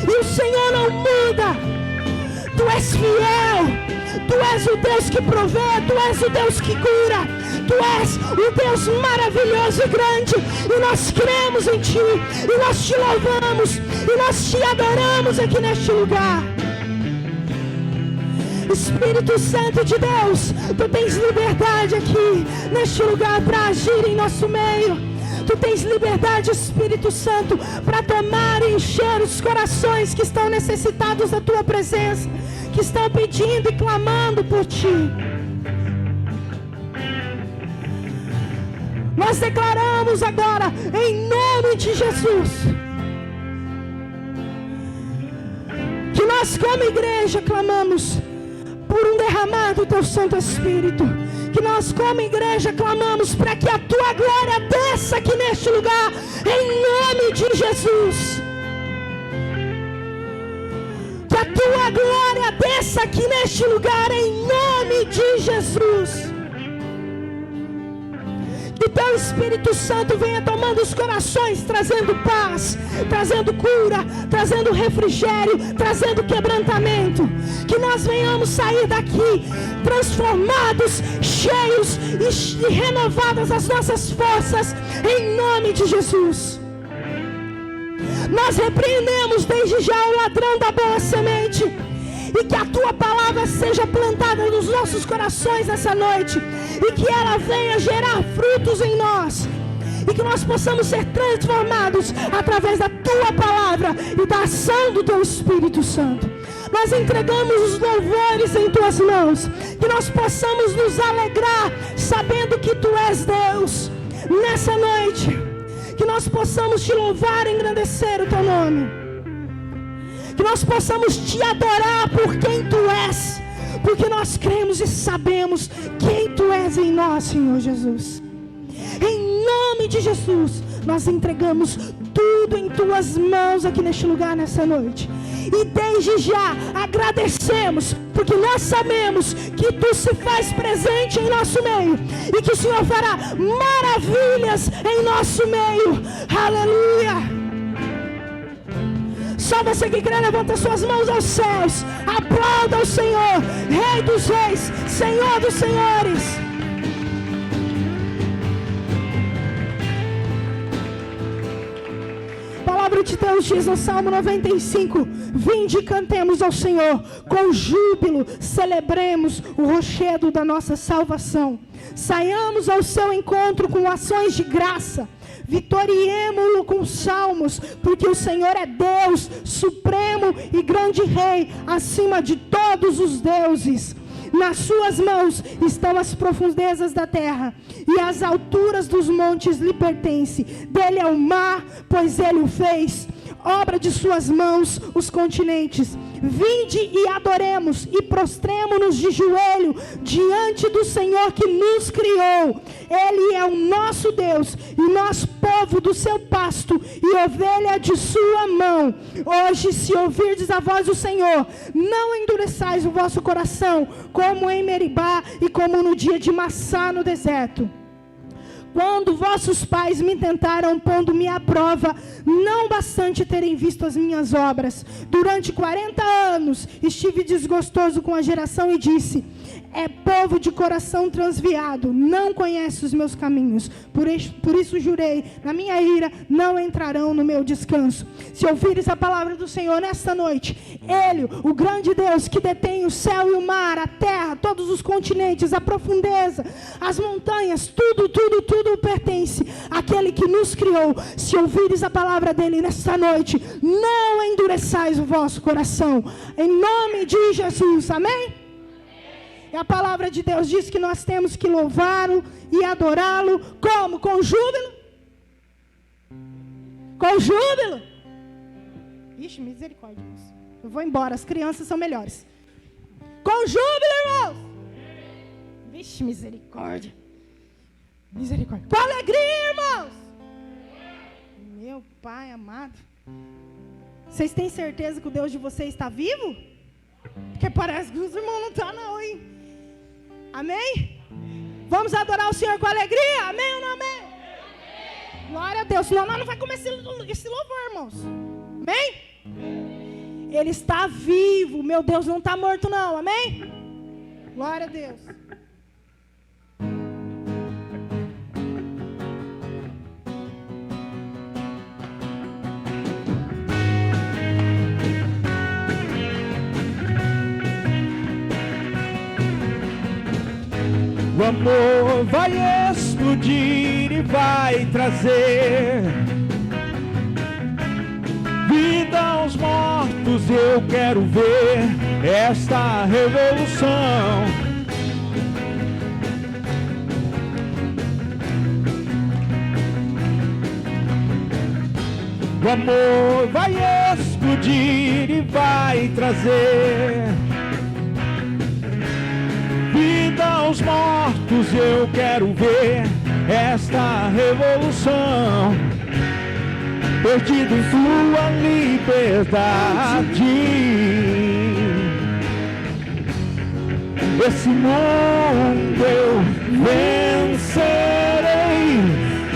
E o Senhor não muda. Tu és fiel. Tu és o Deus que provê. Tu és o Deus que cura. Tu és o Deus maravilhoso e grande. E nós cremos em Ti. E nós Te louvamos. E nós Te adoramos aqui neste lugar. Espírito Santo de Deus, Tu tens liberdade aqui neste lugar para agir em nosso meio. Tu tens liberdade, Espírito Santo, para tomar e encher os corações que estão necessitados da Tua presença, que estão pedindo e clamando por Ti. Nós declaramos agora, em nome de Jesus, que nós como igreja clamamos por um derramar do Teu Santo Espírito. Que nós como igreja clamamos para que a Tua glória desça aqui neste lugar, em nome de Jesus. Que a Tua glória desça aqui neste lugar, em nome de Jesus. Que Teu Espírito Santo venha tomando os corações, trazendo paz, trazendo cura, trazendo refrigério, trazendo quebrantamento. Que nós venhamos sair daqui transformados, cheios e renovadas as nossas forças, em nome de Jesus. Nós repreendemos desde já o ladrão da boa semente. E que a Tua palavra seja plantada nos nossos corações nessa noite. E que ela venha gerar frutos em nós. E que nós possamos ser transformados através da Tua palavra e da ação do Teu Espírito Santo. Nós entregamos os louvores em Tuas mãos. Que nós possamos nos alegrar sabendo que Tu és Deus nessa noite. Que nós possamos Te louvar e engrandecer o Teu nome. Que nós possamos Te adorar por quem Tu és. Porque nós cremos e sabemos quem Tu és em nós, Senhor Jesus. Em nome de Jesus, nós entregamos tudo em Tuas mãos aqui neste lugar, nessa noite. E desde já agradecemos, porque nós sabemos que Tu se faz presente em nosso meio. E que o Senhor fará maravilhas em nosso meio. Aleluia! Só você que crê, levanta suas mãos aos céus. Aplauda o Senhor, Rei dos Reis, Senhor dos Senhores. A palavra de Deus diz no Salmo 95: vinde e cantemos ao Senhor, com júbilo celebremos o rochedo da nossa salvação. Saiamos ao seu encontro com ações de graça. Vitoriemo-lo com salmos, porque o Senhor é Deus, supremo e grande Rei, acima de todos os deuses. Nas suas mãos estão as profundezas da terra, e as alturas dos montes lhe pertencem. Dele é o mar, pois ele o fez, obra de suas mãos os continentes. Vinde e adoremos e prostremo-nos de joelho diante do Senhor que nos criou. Ele é o nosso Deus e nós povo do seu pasto e ovelha de sua mão. Hoje, se ouvirdes a voz do Senhor, não endureçais o vosso coração, como em Meribá e como no dia de Massá no deserto. Quando vossos pais me tentaram, pondo-me à prova, não bastante terem visto as minhas obras. Durante 40 anos estive desgostoso com a geração e disse: é povo de coração transviado, não conhece os meus caminhos. Por isso jurei, na minha ira não entrarão no meu descanso. Se ouvires a palavra do Senhor nesta noite, Ele, o grande Deus que detém o céu e o mar, a terra, todos os continentes, a profundeza, as montanhas, tudo pertence àquele que nos criou. Se ouvires a palavra dele nesta noite, não endureçais o vosso coração, em nome de Jesus, amém? E a palavra de Deus diz que nós temos que louvá-lo e adorá-lo como? Com júbilo? Com júbilo? Ixi, misericórdia, irmãos. Eu vou embora, as crianças são melhores. Com júbilo, irmãos. Vixe, misericórdia. Misericórdia. Com alegria, irmãos. Meu Pai amado. Vocês têm certeza que o Deus de vocês está vivo? Porque parece que os irmãos não estão não, hein? Amém? Vamos adorar o Senhor com alegria? Amém ou não amém? Glória a Deus. Senão nós não vamos começar esse louvor, irmãos. Amém? Ele está vivo. Meu Deus não está morto não, amém? Glória a Deus. O amor vai explodir e vai trazer vida aos mortos. Eu quero ver esta revolução. O amor vai explodir e vai trazer vida aos mortos. Eu quero ver esta revolução. Perdido em sua liberdade, esse mundo eu vencerei.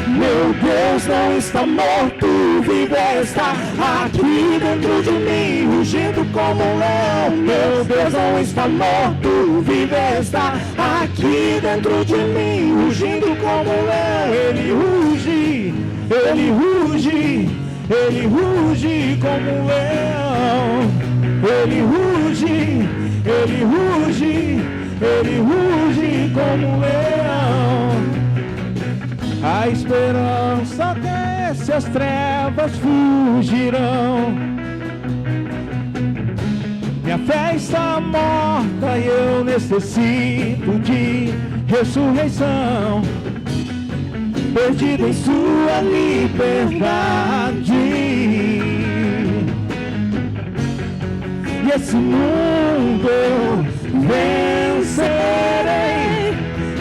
Meu Deus não está morto, vivo está aqui dentro de mim, rugindo como um leão. Meu Deus não está morto, vivo está aqui dentro de mim, rugindo como um leão. Ele ruge, ele ruge, ele ruge como um leão. Ele ruge, ele ruge, ele ruge como um leão. A esperança desce, as trevas fugirão. Minha fé está morta e eu necessito de ressurreição. Perdido em sua liberdade, e esse mundo eu vencerei.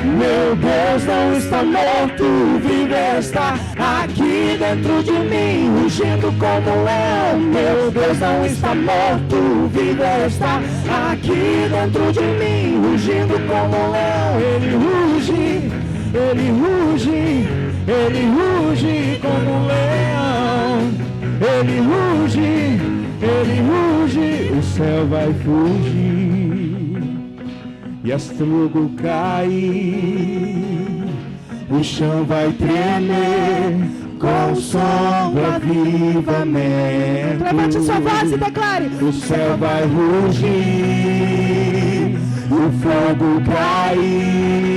Meu Deus não está morto, vivo está aqui dentro de mim, rugindo como um leão. Meu Deus não está morto, vivo está aqui dentro de mim, rugindo como um leão. Ele ruge, ele ruge, ele ruge como um leão. Ele ruge, ele ruge, o céu vai fugir e as trubas cair, o chão vai tremer com o som do avivamento. Levante sua voz e declare: o céu vai rugir, o fogo cair,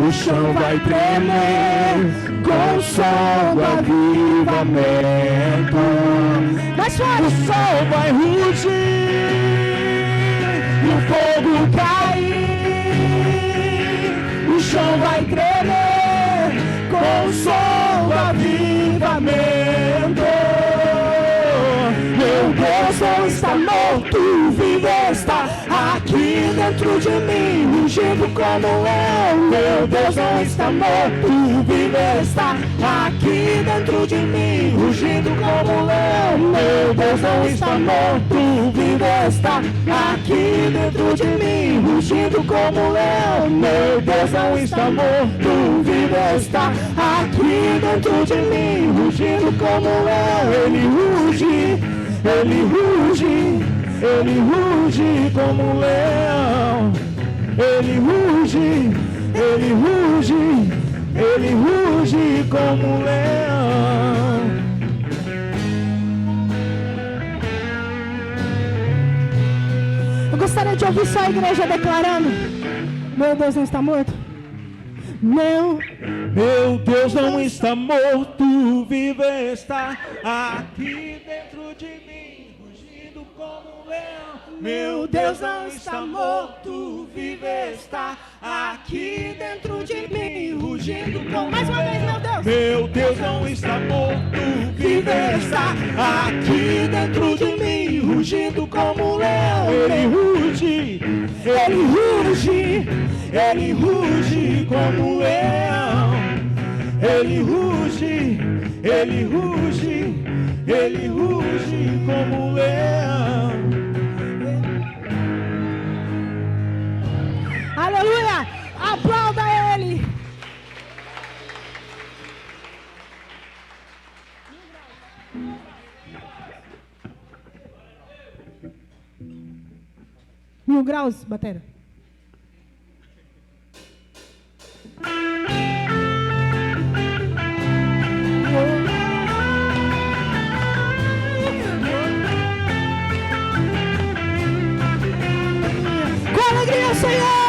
o chão vai tremer com o som do avivamento. Mais forte. O sol vai rugir, e o fogo cair, o chão vai tremer com o som do avivamento. Meu Deus não está morto, vivo está aqui dentro de mim, rugindo como um leão. Meu Deus não está morto, vivo está aqui dentro de mim, rugindo como um leão. Meu Deus não está morto, vivo está aqui dentro de mim, rugindo como um leão. Meu Deus não está morto, vivo está aqui dentro de mim, rugindo como um leão. Ele ruge, ele ruge, ele ruge como um leão. Ele ruge, ele ruge, ele ruge como um leão. Eu gostaria de ouvir só a igreja declarando: meu Deus não está morto. Meu Deus não está morto, vivo está aqui dentro de mim, rugindo como um leão. Meu Deus não está morto, vivo está aqui dentro de mim, rugindo como mais uma vez, meu Deus. Meu Deus não está morto, vivo está aqui dentro de mim, rugindo como um leão. Ele ruge, ele ruge, ele ruge como um leão. Ele ruge, ele ruge, ele ruge como um leão. Aleluia! Aplauda ele! 1000 graus, bateria. Com alegria, Senhor!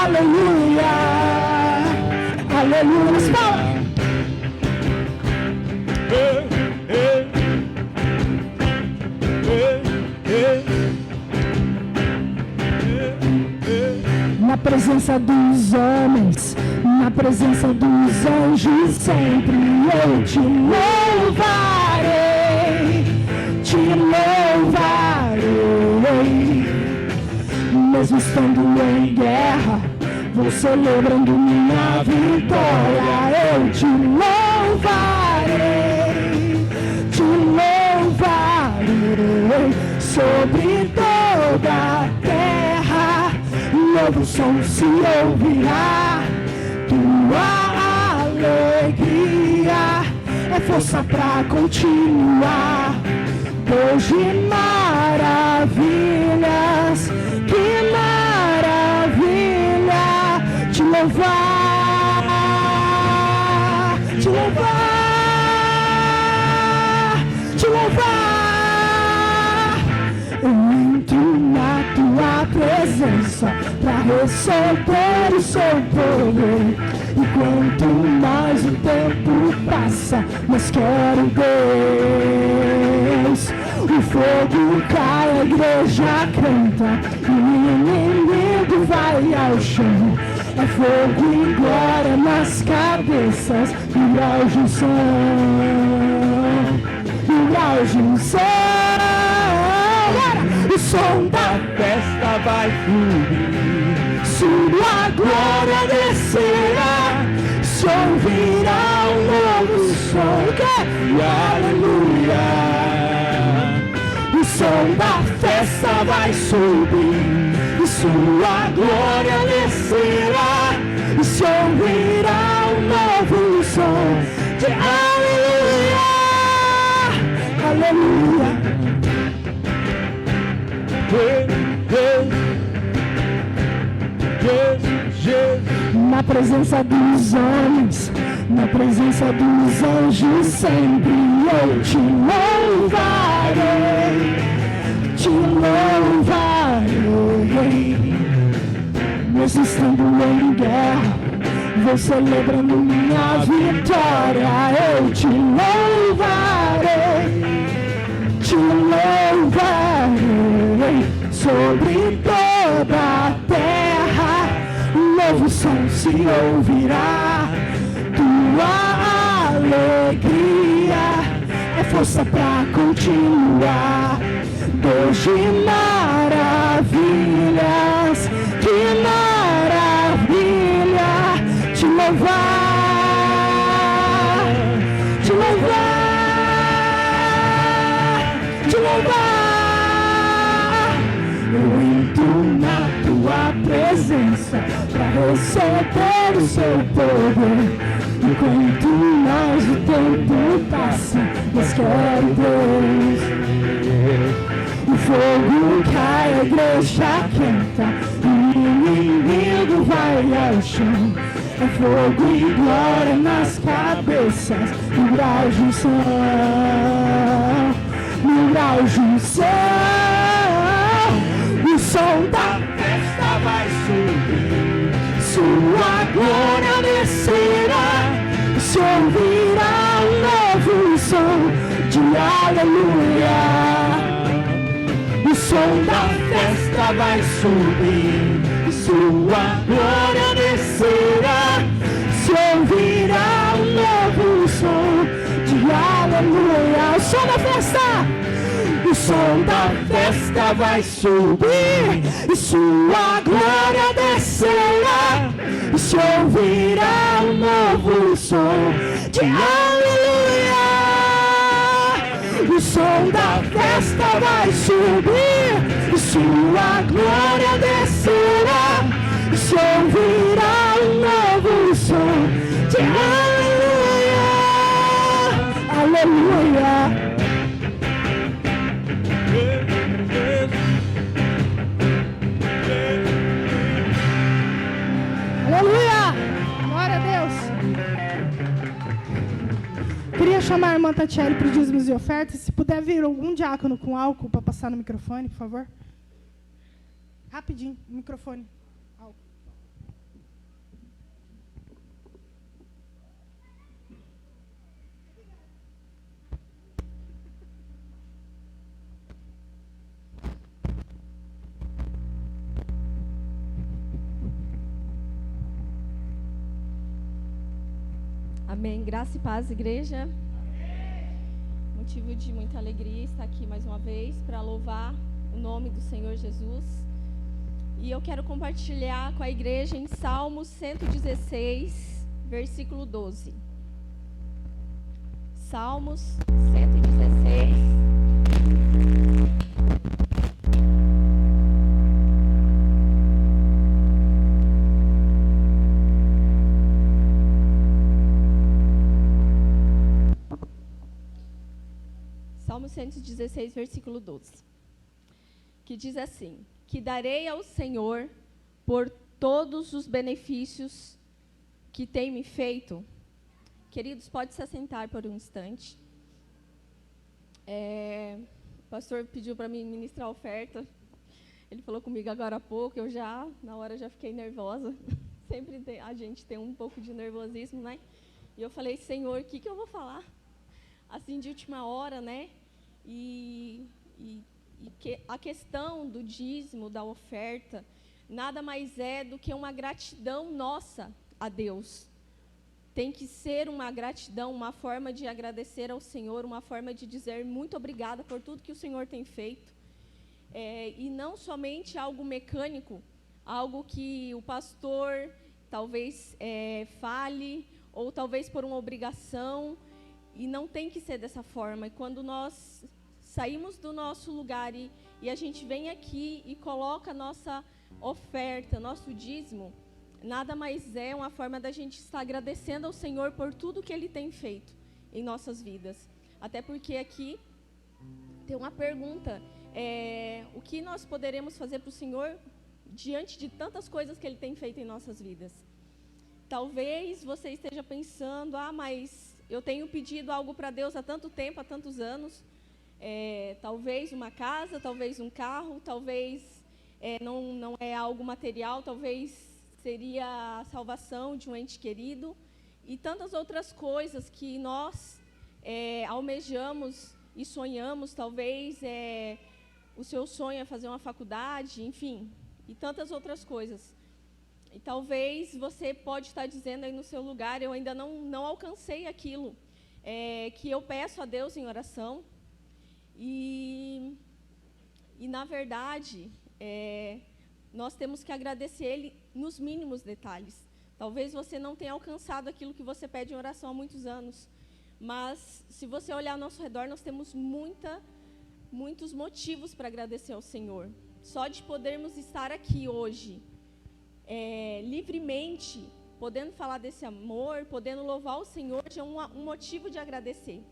Aleluia! Aleluia! As palmas! Na presença dos homens, na presença dos anjos, sempre eu te louvarei, te louvarei. Mesmo estando em guerra, vou celebrando minha vitória. Eu te louvarei, te louvarei sobre toda a terra. Novo som se ouvirá, tua alegria é força pra continuar. Deus de maravilhas, que maravilha te louvar, te louvar, te louvar. Eu entro na tua presença pra receber o seu poder. E quanto mais o tempo passa, mais quero Deus. O fogo cai, a igreja canta, e o inimigo vai ao chão. É fogo e glória nas cabeças, e ao junção. O som da festa vai fluir, sua glória descerá, se ouvirá um novo som, e aleluia. O som da festa vai subir, e sua glória descerá, e se ouvirá um novo som, de aleluia, aleluia. Na presença dos homens, na presença dos anjos, sempre eu te louvarei, te louvarei. Mesmo estando em guerra, vou celebrando minha vitória. Eu te louvarei, te louvarei sobre toda a terra. Novo som se ouvirá, tua alegria é força pra continuar. Deus de maravilhas, que maravilha te louvar, te louvar, te louvar. Eu entro na tua presença pra receber o seu poder. Enquanto mais o tempo passa, mais quero Deus. O fogo cai, a igreja canta, e o inimigo vai ao chão. É fogo e glória nas cabeças, mil graus de unção, mil graus de unção. O som da festa vai subir, sua glória descerá, se ouvirá um novo som de aleluia. O som da festa vai subir, sua glória descerá, se ouvirá um novo som de aleluia. O som da festa, o som da festa vai subir, e sua glória descerá, e se ouvirá um novo som de aleluia. O som da festa vai subir, e sua glória descerá, e se ouvirá um novo Aleluia. Aleluia! Glória a Deus! Queria chamar a irmã Tatiele para os dízimos e ofertas. Se puder vir algum diácono com álcool para passar no microfone, por favor. Rapidinho, microfone. Álcool. Amém. Graça e paz, igreja. Amém. Motivo de muita alegria estar aqui mais uma vez para louvar o nome do Senhor Jesus. E eu quero compartilhar com a igreja em Salmos 116, versículo 12. Salmos 116. Salmo 116, versículo 12, que diz assim: que darei ao Senhor por todos os benefícios que tem me feito. Queridos, pode se assentar por um instante. O pastor pediu para mim ministrar a oferta. Ele falou comigo agora há pouco, na hora já fiquei nervosa. Sempre a gente tem um pouco de nervosismo, né? E eu falei: Senhor, o que eu vou falar? Assim, de última hora, né? E a questão do dízimo, da oferta, nada mais é do que uma gratidão nossa a Deus. Tem que ser uma gratidão, uma forma de agradecer ao Senhor, uma forma de dizer muito obrigada por tudo que o Senhor tem feito. E não somente algo mecânico, algo que o pastor talvez fale, ou talvez por uma obrigação, e não tem que ser dessa forma. E quando nós saímos do nosso lugar e a gente vem aqui e coloca a nossa oferta, nosso dízimo, nada mais é uma forma da gente estar agradecendo ao Senhor por tudo que Ele tem feito em nossas vidas. Até porque aqui tem uma pergunta, o que nós poderemos fazer para o Senhor diante de tantas coisas que Ele tem feito em nossas vidas? Talvez você esteja pensando, mas eu tenho pedido algo para Deus há tanto tempo, há tantos anos, talvez uma casa, talvez um carro, talvez não é algo material, talvez seria a salvação de um ente querido, e tantas outras coisas que nós almejamos e sonhamos. Talvez o seu sonho é fazer uma faculdade, enfim, e tantas outras coisas. E talvez você pode estar dizendo aí no seu lugar: eu ainda não alcancei aquilo que eu peço a Deus em oração. E na verdade, nós temos que agradecer Ele nos mínimos detalhes. Talvez você não tenha alcançado aquilo que você pede em oração há muitos anos, mas se você olhar ao nosso redor, nós temos muitos motivos para agradecer ao Senhor. Só de podermos estar aqui hoje, livremente, podendo falar desse amor, podendo louvar o Senhor, já é um motivo de agradecer.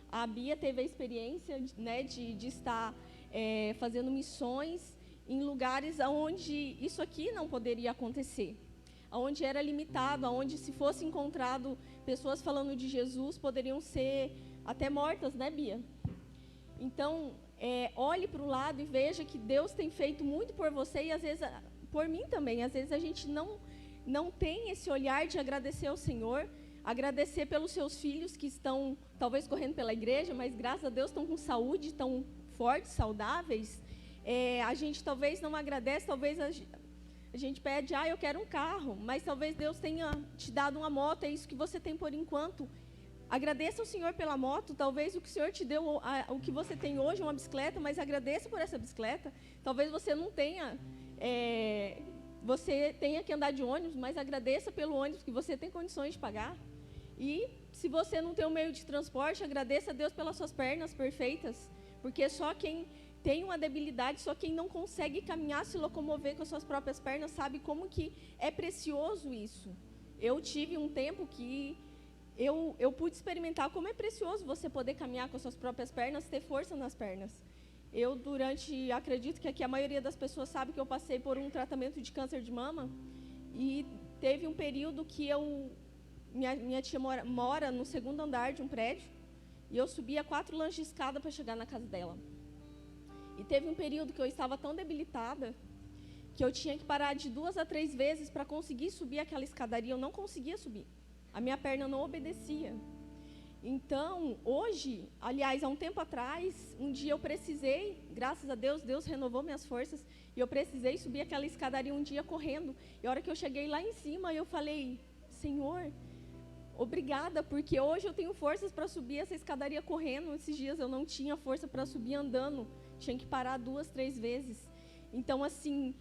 A Bia teve a experiência, né, de estar fazendo missões em lugares onde isso aqui não poderia acontecer, onde era limitado, onde, se fosse encontrado pessoas falando de Jesus, poderiam ser até mortas, né, Bia? Então, olhe para o lado e veja que Deus tem feito muito por você, e às vezes por mim também. Às vezes a gente não tem esse olhar de agradecer ao Senhor, agradecer pelos seus filhos que estão talvez correndo pela igreja, mas graças a Deus estão com saúde, estão fortes, saudáveis. A gente talvez não agradece, talvez a gente pede: eu quero um carro, mas talvez Deus tenha te dado uma moto, é isso que você tem por enquanto. Agradeça ao Senhor pela moto. Talvez o que o Senhor te deu, o que você tem hoje é uma bicicleta, mas agradeça por essa bicicleta. Talvez você não tenha, você tenha que andar de ônibus, mas agradeça pelo ônibus que você tem condições de pagar. E se você não tem um meio de transporte, agradeça a Deus pelas suas pernas perfeitas, porque só quem tem uma debilidade, só quem não consegue caminhar, se locomover com as suas próprias pernas, sabe como que é precioso isso. Eu tive um tempo que eu pude experimentar como é precioso você poder caminhar com as suas próprias pernas, ter força nas pernas. Acredito que aqui a maioria das pessoas sabe que eu passei por um tratamento de câncer de mama, e teve um período que minha tia mora no segundo andar de um prédio, e eu subia 4 lanches de escada para chegar na casa dela. E teve um período que eu estava tão debilitada que eu tinha que parar de 2 a 3 vezes para conseguir subir aquela escadaria. Eu não conseguia subir. A minha perna não obedecia. Então, hoje, aliás, há um tempo atrás, um dia eu precisei, graças a Deus, Deus renovou minhas forças, e eu precisei subir aquela escadaria um dia correndo. E a hora que eu cheguei lá em cima, eu falei, Senhor, obrigada, porque hoje eu tenho forças para subir essa escadaria correndo. Esses dias eu não tinha força para subir andando, tinha que parar 2, 3 vezes. Então, assim,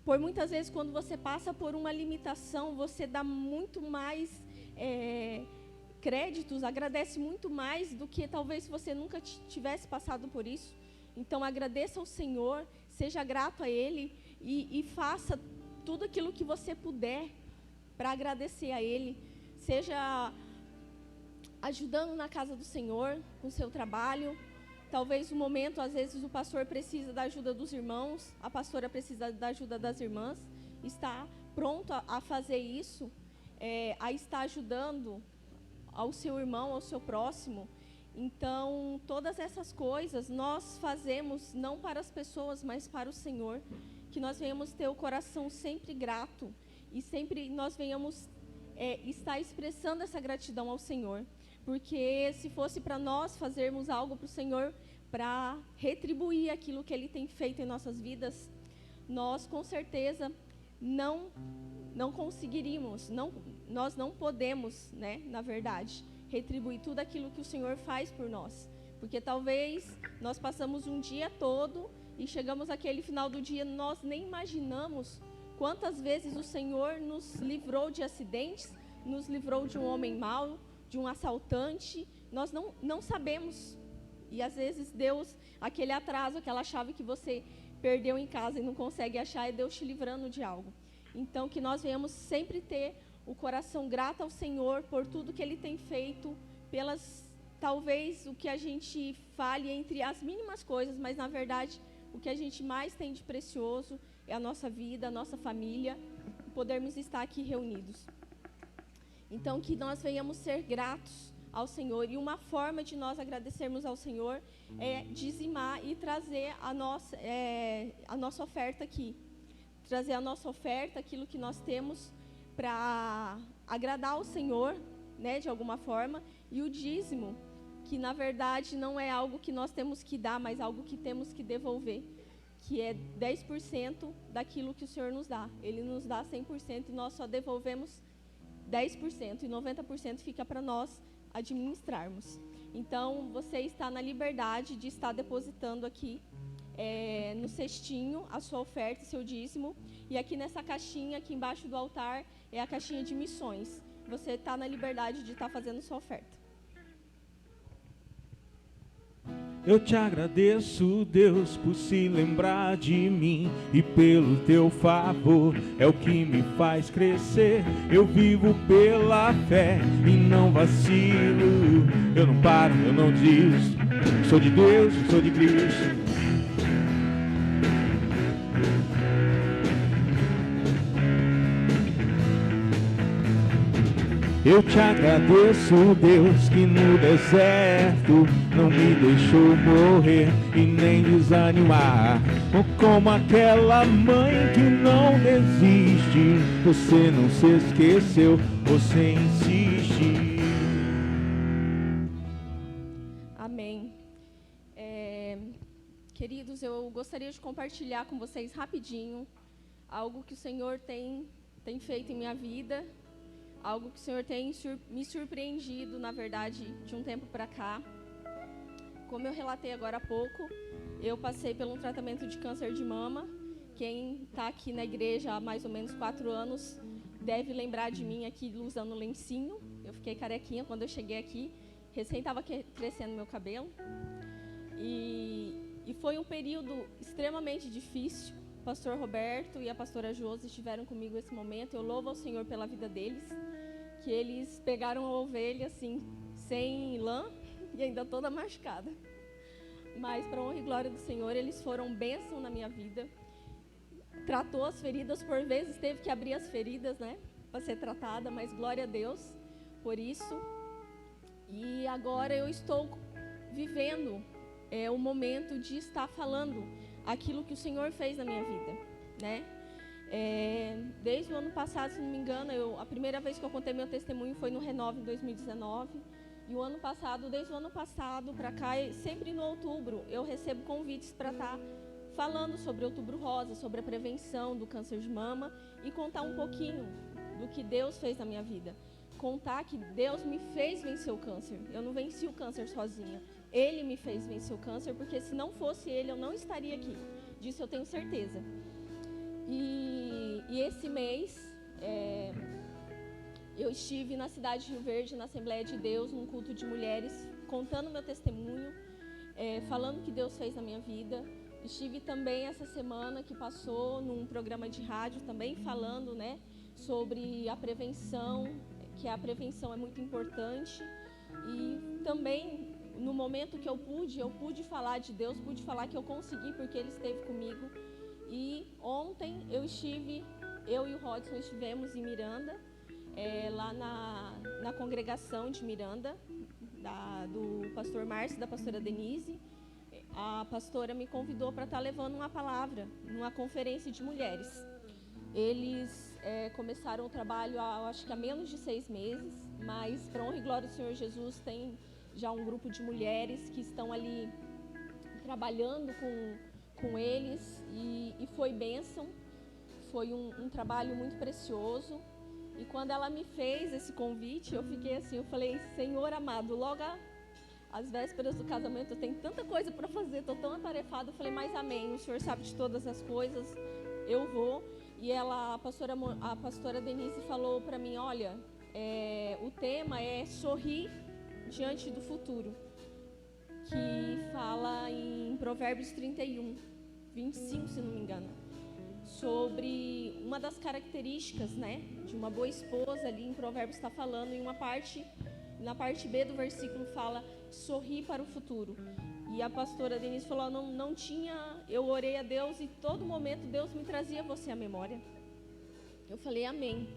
por muitas vezes, quando você passa por uma limitação, você dá muito mais créditos, agradece muito mais do que talvez se você nunca tivesse passado por isso. Então, agradeça ao Senhor, seja grato a Ele e faça tudo aquilo que você puder para agradecer a Ele. Seja ajudando na casa do Senhor, com o seu trabalho. Talvez no momento, às vezes, o pastor precisa da ajuda dos irmãos, a pastora precisa da ajuda das irmãs. Está pronto a fazer isso, a estar ajudando ao seu irmão, ao seu próximo. Então, todas essas coisas nós fazemos não para as pessoas, mas para o Senhor. Que nós venhamos ter o coração sempre grato e sempre nós venhamos estar expressando essa gratidão ao Senhor. Porque se fosse para nós fazermos algo para o Senhor, para retribuir aquilo que Ele tem feito em nossas vidas, nós com certeza não conseguiríamos, nós não podemos, né, na verdade, retribuir tudo aquilo que o Senhor faz por nós. Porque talvez nós passamos um dia todo e chegamos àquele final do dia, nós nem imaginamos quantas vezes o Senhor nos livrou de acidentes, nos livrou de um homem mau, de um assaltante. Nós não sabemos. E às vezes Deus, aquele atraso, aquela chave que você perdeu em casa e não consegue achar, é Deus te livrando de algo. Então, que nós venhamos sempre ter o coração grato ao Senhor por tudo que Ele tem feito, talvez o que a gente fale entre as mínimas coisas, mas na verdade o que a gente mais tem de precioso é a nossa vida, a nossa família, podermos estar aqui reunidos. Então, que nós venhamos ser gratos ao Senhor, e uma forma de nós agradecermos ao Senhor é dizimar e trazer a nossa oferta aqui. Trazer a nossa oferta, aquilo que nós temos, para agradar ao Senhor, né, de alguma forma, e o dízimo, que na verdade não é algo que nós temos que dar, mas algo que temos que devolver, que é 10% daquilo que o Senhor nos dá. Ele nos dá 100% e nós só devolvemos 10%, e 90% fica para nós administrarmos. Então, você está na liberdade de estar depositando aqui no cestinho a sua oferta, seu dízimo, e aqui nessa caixinha, aqui embaixo do altar, é a caixinha de missões. Você está na liberdade de estar fazendo sua oferta. Eu te agradeço, Deus, por se lembrar de mim, e pelo teu favor é o que me faz crescer. Eu vivo pela fé e não vacilo, eu não paro, eu não desisto. Sou de Deus, sou de Cristo. Eu te agradeço, Deus, que no deserto não me deixou morrer e nem desanimar. Como aquela mãe que não desiste, você não se esqueceu, você insiste. Amém. Queridos, eu gostaria de compartilhar com vocês rapidinho algo que o Senhor tem feito em minha vida. Algo que o Senhor tem me surpreendido, na verdade, de um tempo para cá. Como eu relatei agora há pouco, eu passei por um tratamento de câncer de mama. Quem está aqui na igreja há mais ou menos 4 anos deve lembrar de mim aqui usando lencinho. Eu fiquei carequinha quando eu cheguei aqui. Recém estava crescendo meu cabelo. E foi um período extremamente difícil. O pastor Roberto e a pastora Josi estiveram comigo nesse momento. Eu louvo ao Senhor pela vida deles, que eles pegaram a ovelha assim, sem lã e ainda toda machucada. Mas, para honra e glória do Senhor, eles foram bênção na minha vida. Tratou as feridas, por vezes teve que abrir as feridas, né, para ser tratada, mas glória a Deus por isso. E agora eu estou vivendo o momento de estar falando aquilo que o Senhor fez na minha vida, né? Desde o ano passado, se não me engano, a primeira vez que eu contei meu testemunho foi no Renove em 2019. E desde o ano passado para cá, sempre no outubro, eu recebo convites para estar falando sobre Outubro Rosa, sobre a prevenção do câncer de mama e contar um pouquinho do que Deus fez na minha vida. Contar que Deus me fez vencer o câncer. Eu não venci o câncer sozinha. Ele me fez vencer o câncer, porque se não fosse Ele, eu não estaria aqui. Disso eu tenho certeza. E esse mês, eu estive na cidade de Rio Verde, na Assembleia de Deus, num culto de mulheres, contando meu testemunho, falando o que Deus fez na minha vida. Estive também essa semana que passou num programa de rádio também falando, né, sobre a prevenção, que a prevenção é muito importante. E também, no momento que eu pude falar de Deus, pude falar que eu consegui porque Ele esteve comigo. E ontem eu e o Rodson estivemos em Miranda, lá na congregação de Miranda, do pastor Márcio e da pastora Denise. A pastora me convidou para estar levando uma palavra numa conferência de mulheres. Eles começaram o trabalho acho que há menos de 6 meses, mas, para honra e glória do Senhor Jesus, tem já um grupo de mulheres que estão ali trabalhando com eles, e foi bênção, foi um trabalho muito precioso. E quando ela me fez esse convite, eu fiquei assim, eu falei, Senhor amado, logo às vésperas do casamento, eu tenho tanta coisa para fazer, estou tão atarefada. Eu falei, mas amém, o Senhor sabe de todas as coisas, eu vou. E a pastora Denise falou para mim, olha, o tema é sorrir diante do futuro, que fala em Provérbios 31, 25, se não me engano, sobre uma das características, né, de uma boa esposa. Ali em Provérbios está falando, e na parte B do versículo fala sorrir para o futuro. E a pastora Denise falou, não tinha, eu orei a Deus e todo momento Deus me trazia você à memória. Eu falei, amém.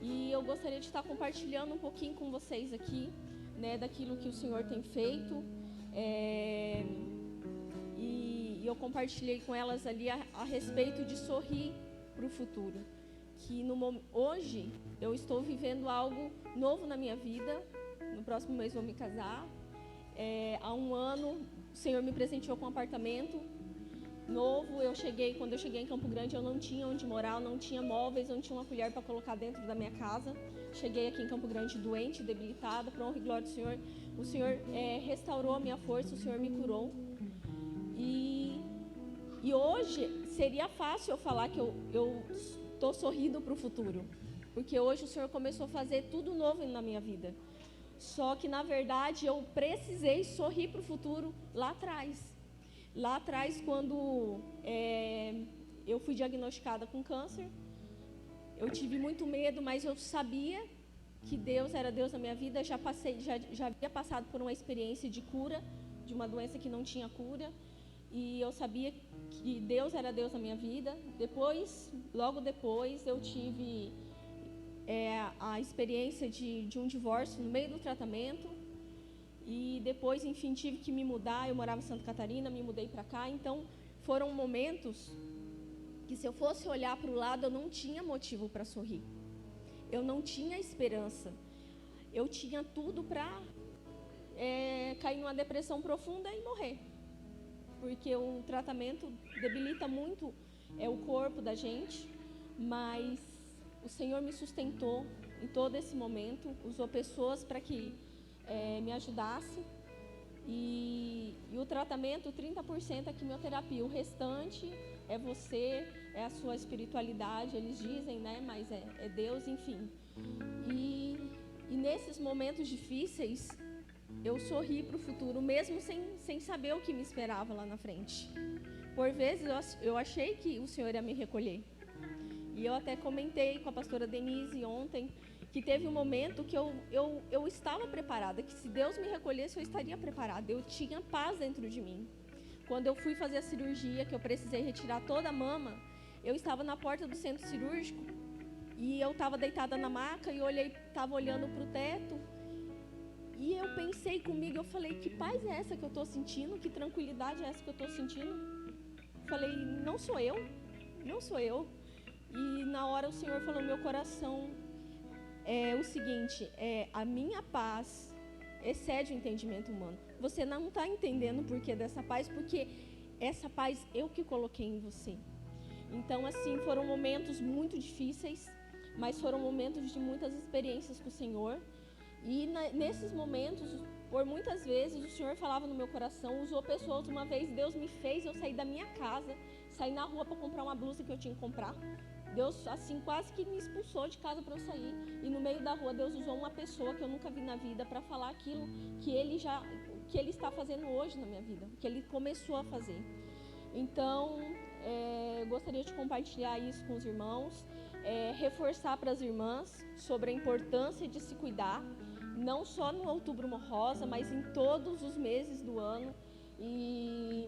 E eu gostaria de estar compartilhando um pouquinho com vocês aqui, né, daquilo que o Senhor tem feito. E eu compartilhei com elas ali a respeito de sorrir para o futuro. Que hoje eu estou vivendo algo novo na minha vida. No próximo mês vou me casar. Há um ano o Senhor me presenteou com um apartamento novo. Quando eu cheguei em Campo Grande, eu não tinha onde morar, eu não tinha móveis, eu não tinha uma colher para colocar dentro da minha casa. Cheguei aqui em Campo Grande doente, debilitada, para honra e glória do Senhor. O Senhor restaurou a minha força, o Senhor me curou. E hoje seria fácil eu falar que eu estou sorrindo para o futuro, porque hoje o Senhor começou a fazer tudo novo na minha vida. Só que, na verdade, eu precisei sorrir para o futuro lá atrás. Lá atrás, quando eu fui diagnosticada com câncer, eu tive muito medo, mas eu sabia que Deus era Deus na minha vida. Já havia passado por uma experiência de cura, de uma doença que não tinha cura. E eu sabia que Deus era Deus na minha vida. Logo depois, eu tive a experiência de um divórcio no meio do tratamento. E depois, enfim, tive que me mudar. Eu morava em Santa Catarina, me mudei para cá. Então, foram momentos que, se eu fosse olhar para o lado, eu não tinha motivo para sorrir. Eu não tinha esperança. Eu tinha tudo para cair numa depressão profunda e morrer. Porque o tratamento debilita muito o corpo da gente, mas o Senhor me sustentou em todo esse momento, usou pessoas para que me ajudasse. E o tratamento, 30% é quimioterapia, o restante é você, é a sua espiritualidade, eles dizem, né? Mas é Deus, enfim. E nesses momentos difíceis, eu sorri para o futuro, mesmo sem saber o que me esperava lá na frente. Por vezes eu achei que o Senhor ia me recolher. E eu até comentei com a pastora Denise ontem que teve um momento que eu estava preparada, que se Deus me recolhesse, eu estaria preparada. Eu tinha paz dentro de mim. Quando eu fui fazer a cirurgia, que eu precisei retirar toda a mama, eu estava na porta do centro cirúrgico e eu estava deitada na maca e estava olhando para o teto. E eu pensei comigo, eu falei, que paz é essa que eu estou sentindo? Que tranquilidade é essa que eu estou sentindo? Falei, não sou eu. E na hora o Senhor falou no meu coração, o seguinte, a minha paz excede o entendimento humano. Você não está entendendo o porquê dessa paz, porque essa paz eu que coloquei em você. Então, assim, foram momentos muito difíceis, mas foram momentos de muitas experiências com o Senhor. E nesses momentos, por muitas vezes, o Senhor falava no meu coração, usou pessoas. Uma vez Deus me fez eu sair da minha casa, sair na rua para comprar uma blusa que eu tinha que comprar. Deus, assim, quase que me expulsou de casa para eu sair. E no meio da rua, Deus usou uma pessoa que eu nunca vi na vida para falar aquilo que Ele está fazendo hoje na minha vida, que Ele começou a fazer. Então, eu gostaria de compartilhar isso com os irmãos, reforçar para as irmãs sobre a importância de se cuidar, não só no Outubro Rosa, mas em todos os meses do ano. E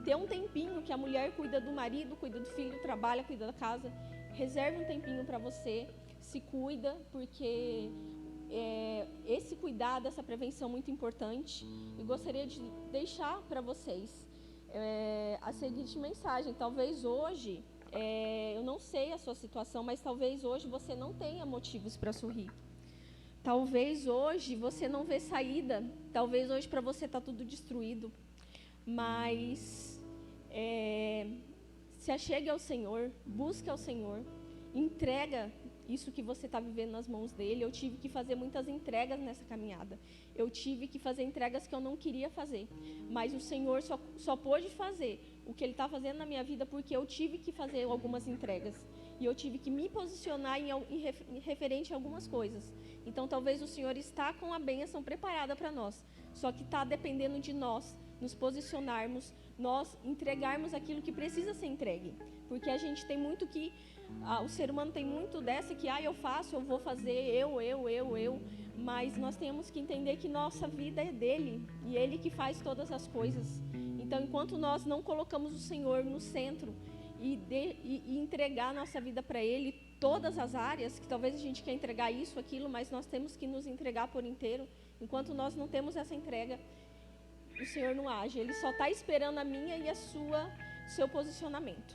ter um tempinho que a mulher cuida do marido, cuida do filho, trabalha, cuida da casa. Reserve um tempinho para você, se cuida, porque esse cuidado, essa prevenção é muito importante. E gostaria de deixar para vocês a seguinte mensagem. Talvez hoje, eu não sei a sua situação, mas talvez hoje você não tenha motivos para sorrir. Talvez hoje você não vê saída, talvez hoje para você está tudo destruído, mas se achegue ao Senhor, busque ao Senhor, entrega isso que você está vivendo nas mãos dEle. Eu tive que fazer muitas entregas nessa caminhada, eu tive que fazer entregas que eu não queria fazer, mas o Senhor só pôde fazer o que Ele está fazendo na minha vida porque eu tive que fazer algumas entregas. E eu tive que me posicionar em referente a algumas coisas. Então, talvez o Senhor está com a bênção preparada para nós. Só que está dependendo de nós nos posicionarmos, nós entregarmos aquilo que precisa ser entregue. Porque a gente tem muito que... o ser humano tem muito dessa que, eu faço, eu vou fazer, eu. Mas nós temos que entender que nossa vida é dEle. E Ele que faz todas as coisas. Então, enquanto nós não colocamos o Senhor no centro... E entregar a nossa vida para Ele, todas as áreas, que talvez a gente quer entregar isso, aquilo, mas nós temos que nos entregar por inteiro. Enquanto nós não temos essa entrega, o Senhor não age. Ele só está esperando a minha e seu posicionamento.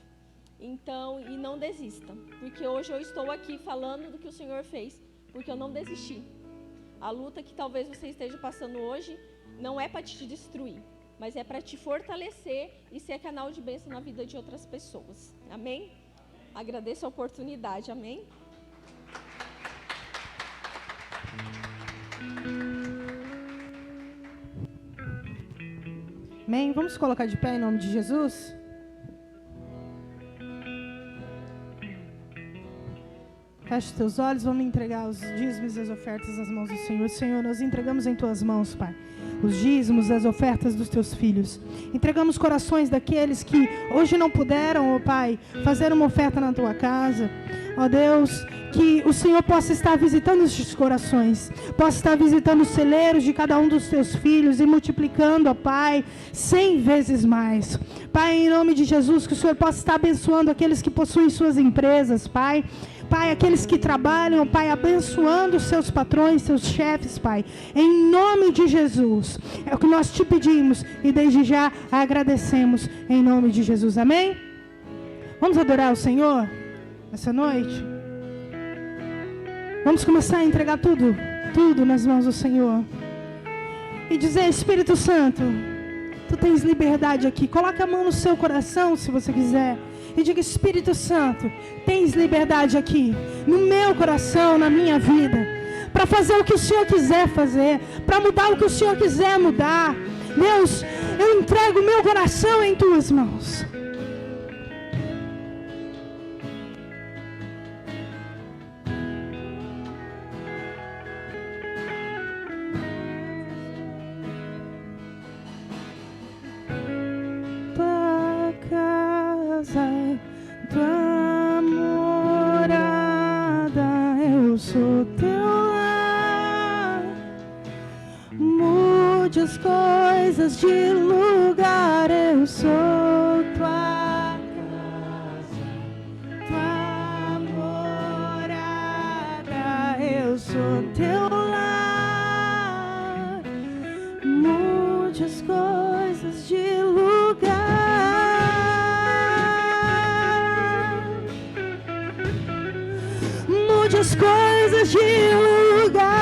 Então, e não desista, porque hoje eu estou aqui falando do que o Senhor fez, porque eu não desisti. A luta que talvez você esteja passando hoje não é para te destruir, mas é para te fortalecer e ser canal de bênção na vida de outras pessoas. Amém? Agradeço a oportunidade. Amém? Amém? Vamos colocar de pé em nome de Jesus? Feche os teus olhos, vamos entregar os dízimos e as ofertas nas mãos do Senhor. Senhor, nós entregamos em tuas mãos, Pai, os dízimos, as ofertas dos teus filhos. Entregamos corações daqueles que hoje não puderam, ó Pai, fazer uma oferta na tua casa. Ó Deus, que o Senhor possa estar visitando estes corações, possa estar visitando os celeiros de cada um dos teus filhos e multiplicando, ó Pai, 100 vezes mais. Pai, em nome de Jesus, que o Senhor possa estar abençoando aqueles que possuem suas empresas, Pai. Pai, aqueles que trabalham, Pai, abençoando os seus patrões, seus chefes, Pai, em nome de Jesus. É o que nós te pedimos e desde já agradecemos em nome de Jesus. Amém? Vamos adorar o Senhor essa noite? Vamos começar a entregar tudo nas mãos do Senhor e dizer: Espírito Santo, tu tens liberdade aqui. Coloca a mão no seu coração se você quiser e diga: Espírito Santo, tens liberdade aqui, no meu coração, na minha vida, para fazer o que o Senhor quiser fazer, para mudar o que o Senhor quiser mudar. Deus, eu entrego o meu coração em tuas mãos. Tua casa, tua morada, eu sou teu. muitas coisas de lugar. Eu sou tua casa, tua morada. Eu sou teu lar. Muitas coisas de lugar. Muitas coisas de lugar.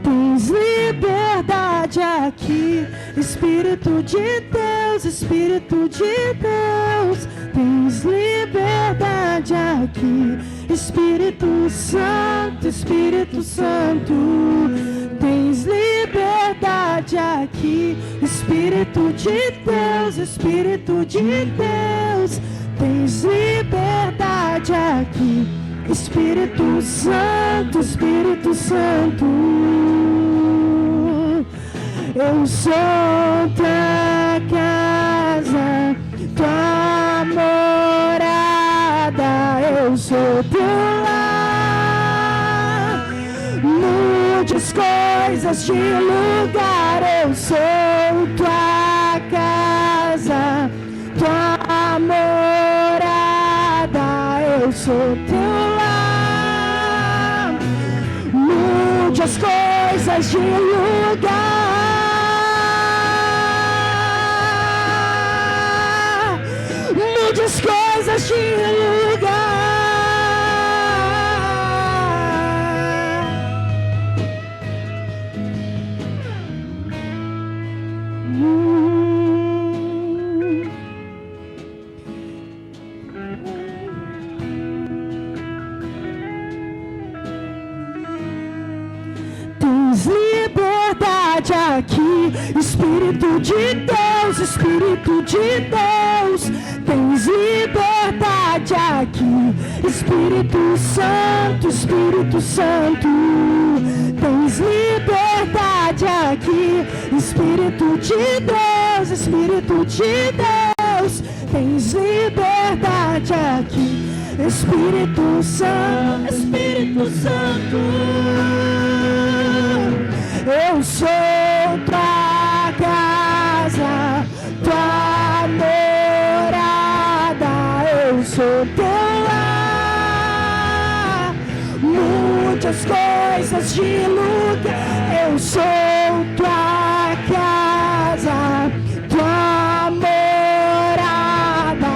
Tens liberdade aqui, Espírito de Deus, Espírito de Deus. Tens liberdade aqui, Espírito Santo, Espírito Santo. Tens liberdade aqui, Espírito de Deus, Espírito de Deus. Tens liberdade aqui, Espírito Santo, Espírito Santo. Eu sou tua casa, tua morada. Eu sou teu lar. Muitas coisas de lugar. Eu sou tua casa, tua morada. Eu sou teu lar. Muitas coisas de lugar. Muitas coisas de lugar. Tens liberdade aqui, Espírito de Deus, Espírito de Deus. Tens liberdade aqui, Espírito Santo, Espírito Santo. Tens liberdade aqui, Espírito de Deus, Espírito de Deus. Tens liberdade aqui, Espírito Santo, Espírito Santo. Eu sou tua casa, tua morada. Eu sou teu lar. Muitas coisas de lugar. Eu sou tua casa, tua morada.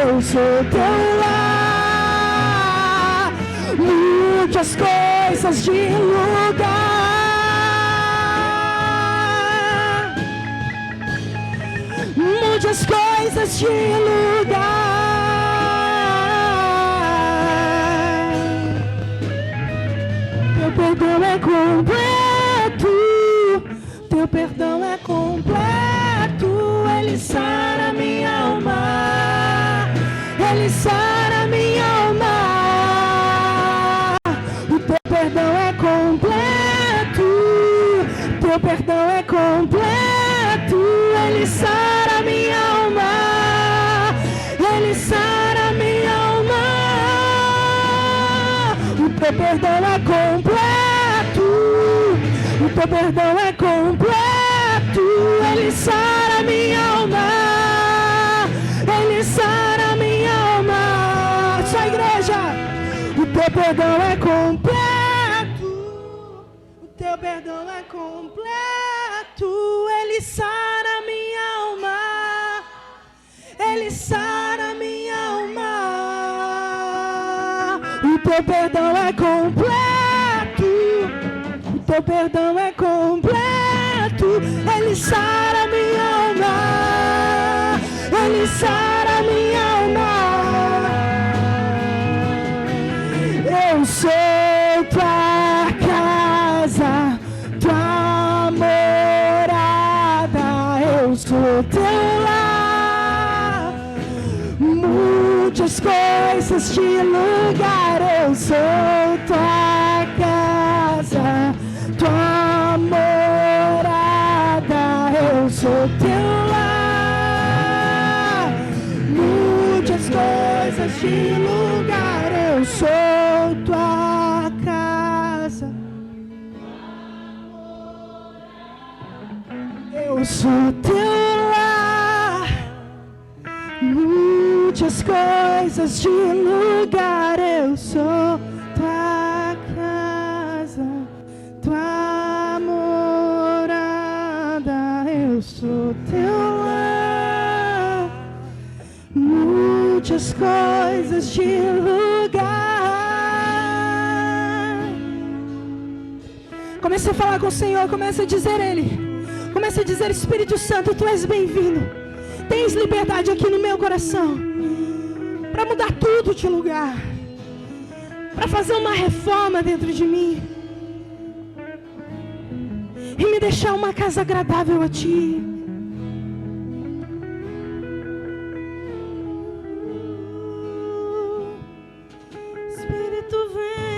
Eu sou teu lar. Muitas coisas de lugar. Muitas coisas de lugar. Teu perdão é completo, teu perdão é completo. Ele sara minha alma, ele sara minha alma. O teu perdão é completo, teu perdão é completo. Ele sara minha alma, ele sara minha alma. O teu perdão é completo, o teu perdão é completo. Ele sara minha alma, ele sara minha alma. Só igreja, o teu perdão é completo, o teu perdão é completo. Ele sara minha alma, ele sara minha alma. O teu perdão é completo, o teu perdão é completo. Ele sara minha alma, ele sara minha alma. Eu sou tua casa, tua morada. Eu sou teu lar. Muitas coisas de lugar. Eu sou tua casa, tua morada. Eu sou teu lar. Muitas coisas de lugar. Eu sou tua casa. sou teu lar. Mude as coisas de lugar. Eu sou tua casa, tua morada. Eu sou teu lar. Mude as coisas de lugar. Comece a falar com o Senhor, comece a dizer a Ele. Comece a dizer: Espírito Santo, Tu és bem-vindo. Tens liberdade aqui no meu coração para mudar tudo de lugar, para fazer uma reforma dentro de mim e me deixar uma casa agradável a Ti. Espírito, vem.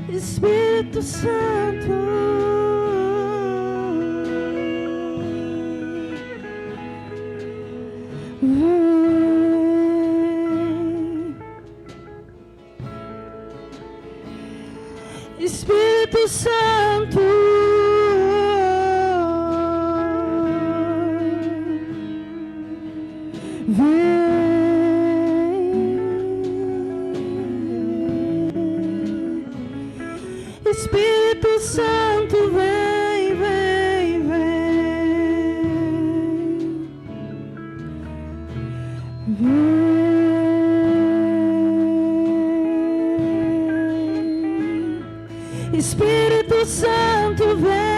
Espírito Santo, Espírito Santo, vem. Espírito Santo, vem, vem, vem. Espírito Santo, vem.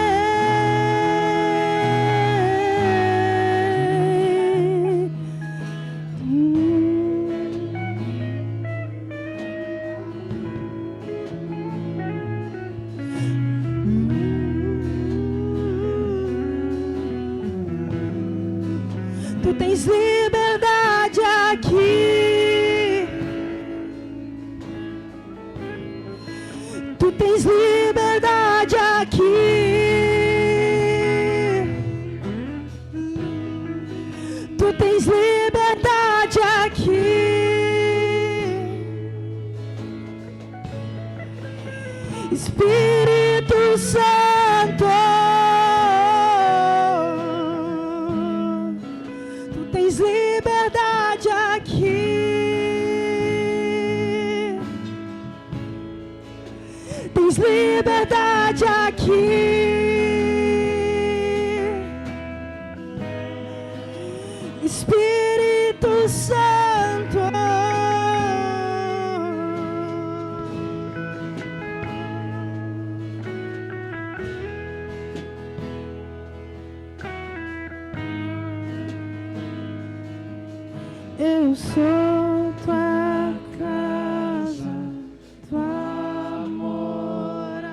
Tu tens liberdade aqui. Tu tens liberdade aqui. Tu tens liberdade aqui. Espírito Santo, Tu tens liberdade aqui. Tens liberdade aqui. Espírito Santo, eu sou tua casa, tua morada.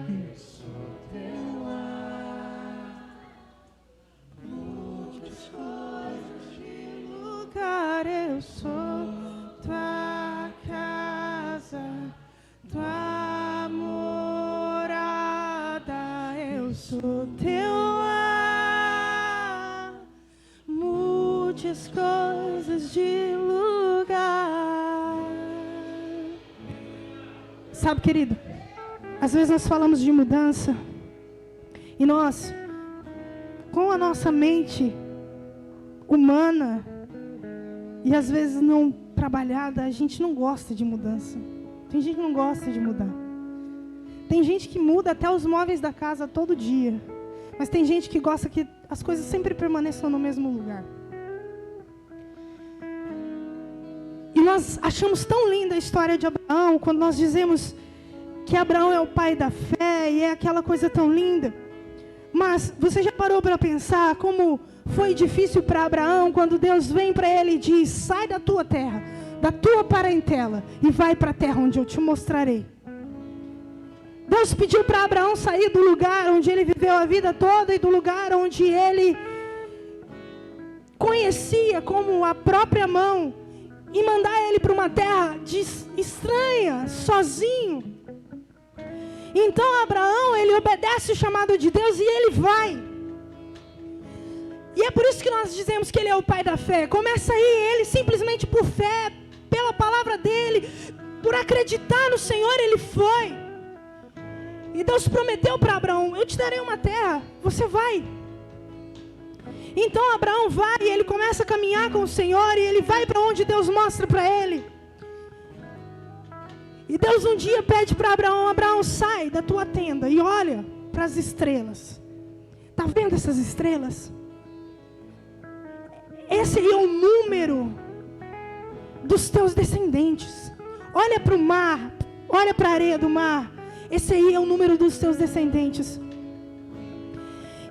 Eu sou teu lar. Mude as coisas de lugar. Eu sou tua casa, tua morada. Eu sou teu lar. Mude as coisas de lugar. Sabe, querido, às vezes nós falamos de mudança e nós, com a nossa mente humana e às vezes não trabalhada, a gente não gosta de mudança. Tem gente que não gosta de mudar. Tem gente que muda até os móveis da casa todo dia, mas tem gente que gosta que as coisas sempre permaneçam no mesmo lugar. E nós achamos tão linda a história de Abraão, quando nós dizemos que Abraão é o pai da fé, e é aquela coisa tão linda. Mas você já parou para pensar como foi difícil para Abraão, quando Deus vem para ele e diz: sai da tua terra, da tua parentela, e vai para a terra onde eu te mostrarei. Deus pediu para Abraão sair do lugar onde ele viveu a vida toda, e do lugar onde ele conhecia como a própria mão, e mandar ele para uma terra estranha, sozinho. Então Abraão, ele obedece o chamado de Deus e ele vai. E é por isso que nós dizemos que ele é o pai da fé. Começa aí, ele simplesmente por fé, pela palavra dele, por acreditar no Senhor, ele foi. E Deus prometeu para Abraão: eu te darei uma terra, você vai. Então Abraão vai, e ele começa a caminhar com o Senhor, e ele vai para onde Deus mostra para ele. E Deus um dia pede para Abraão: Abraão, sai da tua tenda e olha para as estrelas. Está vendo essas estrelas? Esse aí é o número dos teus descendentes. Olha para o mar, olha para a areia do mar. Esse aí é o número dos teus descendentes.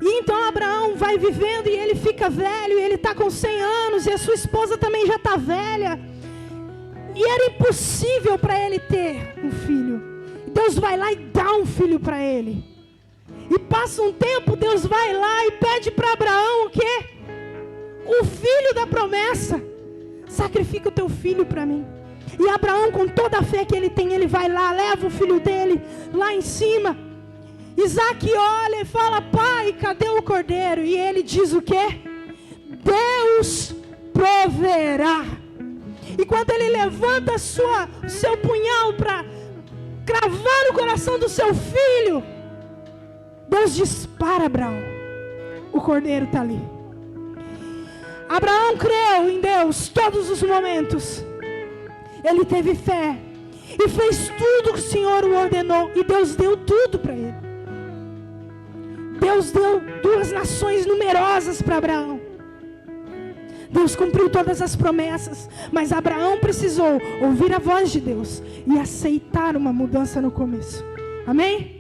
E então Abraão vai vivendo, e ele fica velho, e ele está com 100 anos, e a sua esposa também já está velha. E era impossível para ele ter um filho. Deus vai lá e dá um filho para ele. E passa um tempo, Deus vai lá e pede para Abraão o quê? O filho da promessa. Sacrifica o teu filho para mim. E Abraão, com toda a fé que ele tem, ele vai lá, leva o filho dele lá em cima. Isaac olha e fala: pai, cadê o cordeiro? E ele diz o quê? Deus proverá. E quando ele levanta o seu punhal para cravar no coração do seu filho, Deus diz: para, Abraão, o cordeiro está ali. Abraão creu em Deus todos os momentos. Ele teve fé e fez tudo que o Senhor o ordenou, e Deus deu tudo para ele. Deus deu 2 nações numerosas para Abraão. Deus cumpriu todas as promessas, mas Abraão precisou ouvir a voz de Deus e aceitar uma mudança no começo. Amém?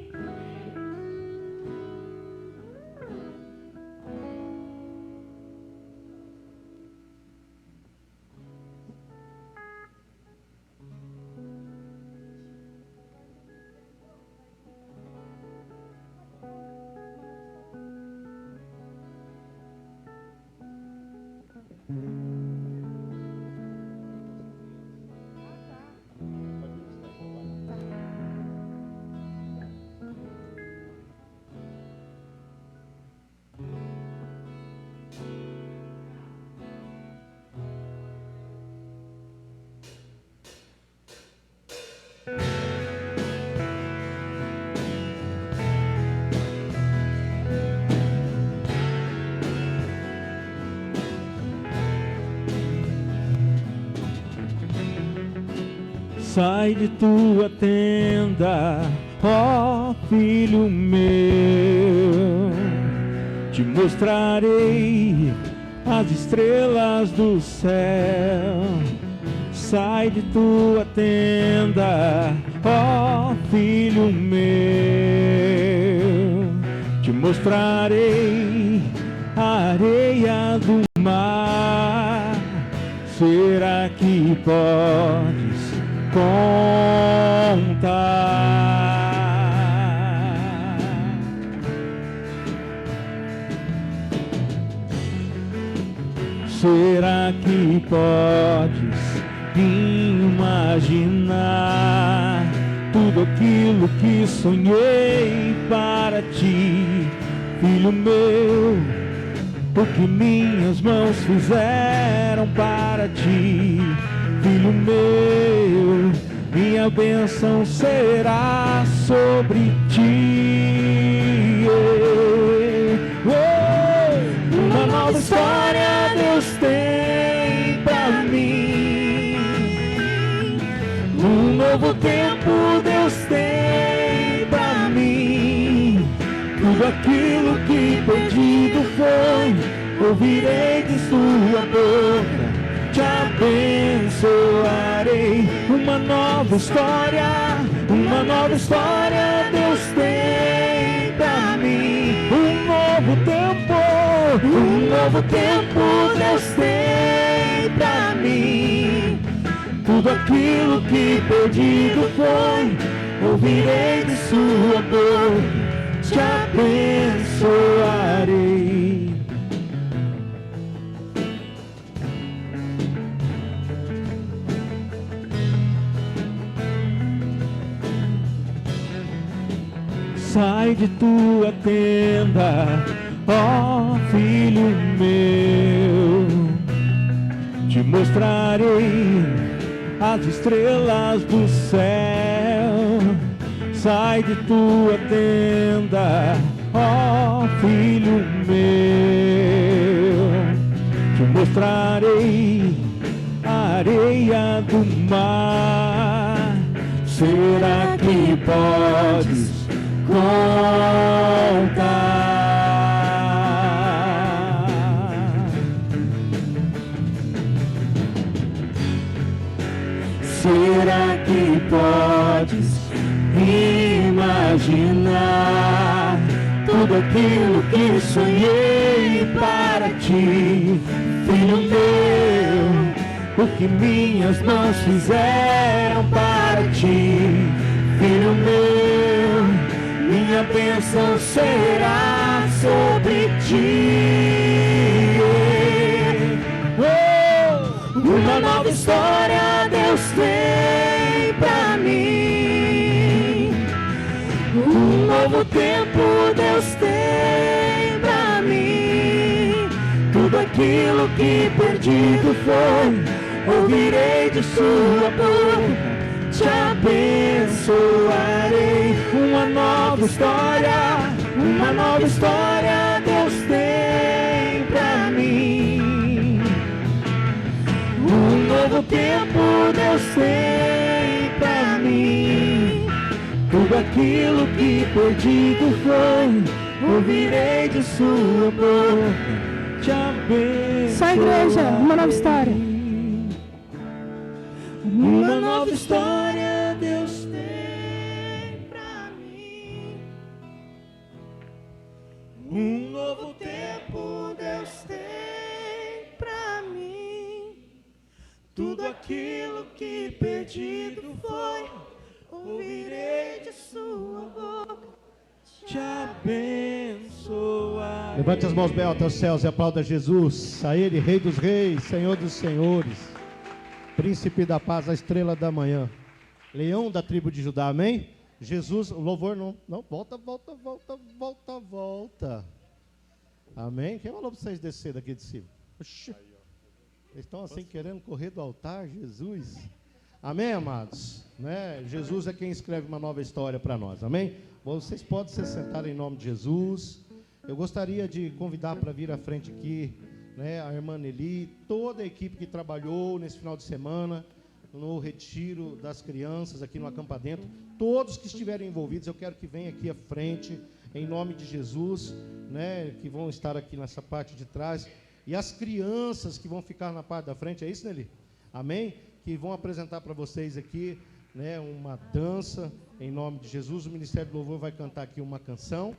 Sai de tua tenda, ó filho meu, te mostrarei as estrelas do céu. Sai de tua tenda, ó filho meu, te mostrarei a areia do mar. Será que podes contar? Será que podes imaginar tudo aquilo que sonhei para ti, filho meu? O que minhas mãos fizeram para ti, filho meu, minha bênção será sobre ti. Uma nova história Deus tem pra mim, um novo tempo Deus tem pra mim. Tudo aquilo que perdido foi, ouvirei de sua boca, te abençoarei. Uma nova história Deus tem pra mim. Um novo tempo Deus tem pra mim. Tudo aquilo que perdido foi, ouvirei de sua boca, te abençoarei. Sai de tua tenda, ó filho meu, te mostrarei as estrelas do céu. Sai de tua tenda, ó filho meu, te mostrarei a areia do mar. Será que podes contar? Será que podes imaginar tudo aquilo que sonhei para ti, filho meu? O que minhas mãos fizeram para ti, filho meu? Minha bênção será sobre ti. Uma nova história Deus tem pra mim. Um novo tempo Deus tem pra mim. Tudo aquilo que perdido foi, ouvirei de sua boca, te abençoarei. Uma nova história Deus tem pra mim. Um novo tempo Deus tem pra mim. Tudo aquilo que perdido foi, ouvirei de sua boca, te abençoarei. Só a igreja, uma nova história. Uma nova história Deus tem pra mim. Um novo tempo Deus tem pra mim. Tudo aquilo que perdido foi, ouvirei de sua boca, te abençoar. Levante as mãos bem altas aos céus e aplauda Jesus, a Ele, Rei dos Reis, Senhor dos Senhores, Príncipe da Paz, a estrela da manhã, Leão da tribo de Judá, amém? Jesus, o louvor não, volta. Amém? Quem falou para vocês descer daqui de cima? Oxi. Eles estão assim querendo correr do altar, Jesus. Amém, amados? Né? Jesus é quem escreve uma nova história para nós, amém? Vocês podem se sentar em nome de Jesus. Eu gostaria de convidar para vir à frente aqui, né, a irmã Nelly, toda a equipe que trabalhou nesse final de semana, no retiro das crianças aqui no Acampa Dentro, todos que estiverem envolvidos, eu quero que venham aqui à frente, em nome de Jesus, né, que vão estar aqui nessa parte de trás, e as crianças que vão ficar na parte da frente, é isso, Nelly? Amém? Que vão apresentar para vocês aqui, né, uma dança, em nome de Jesus. O Ministério do Louvor vai cantar aqui uma canção,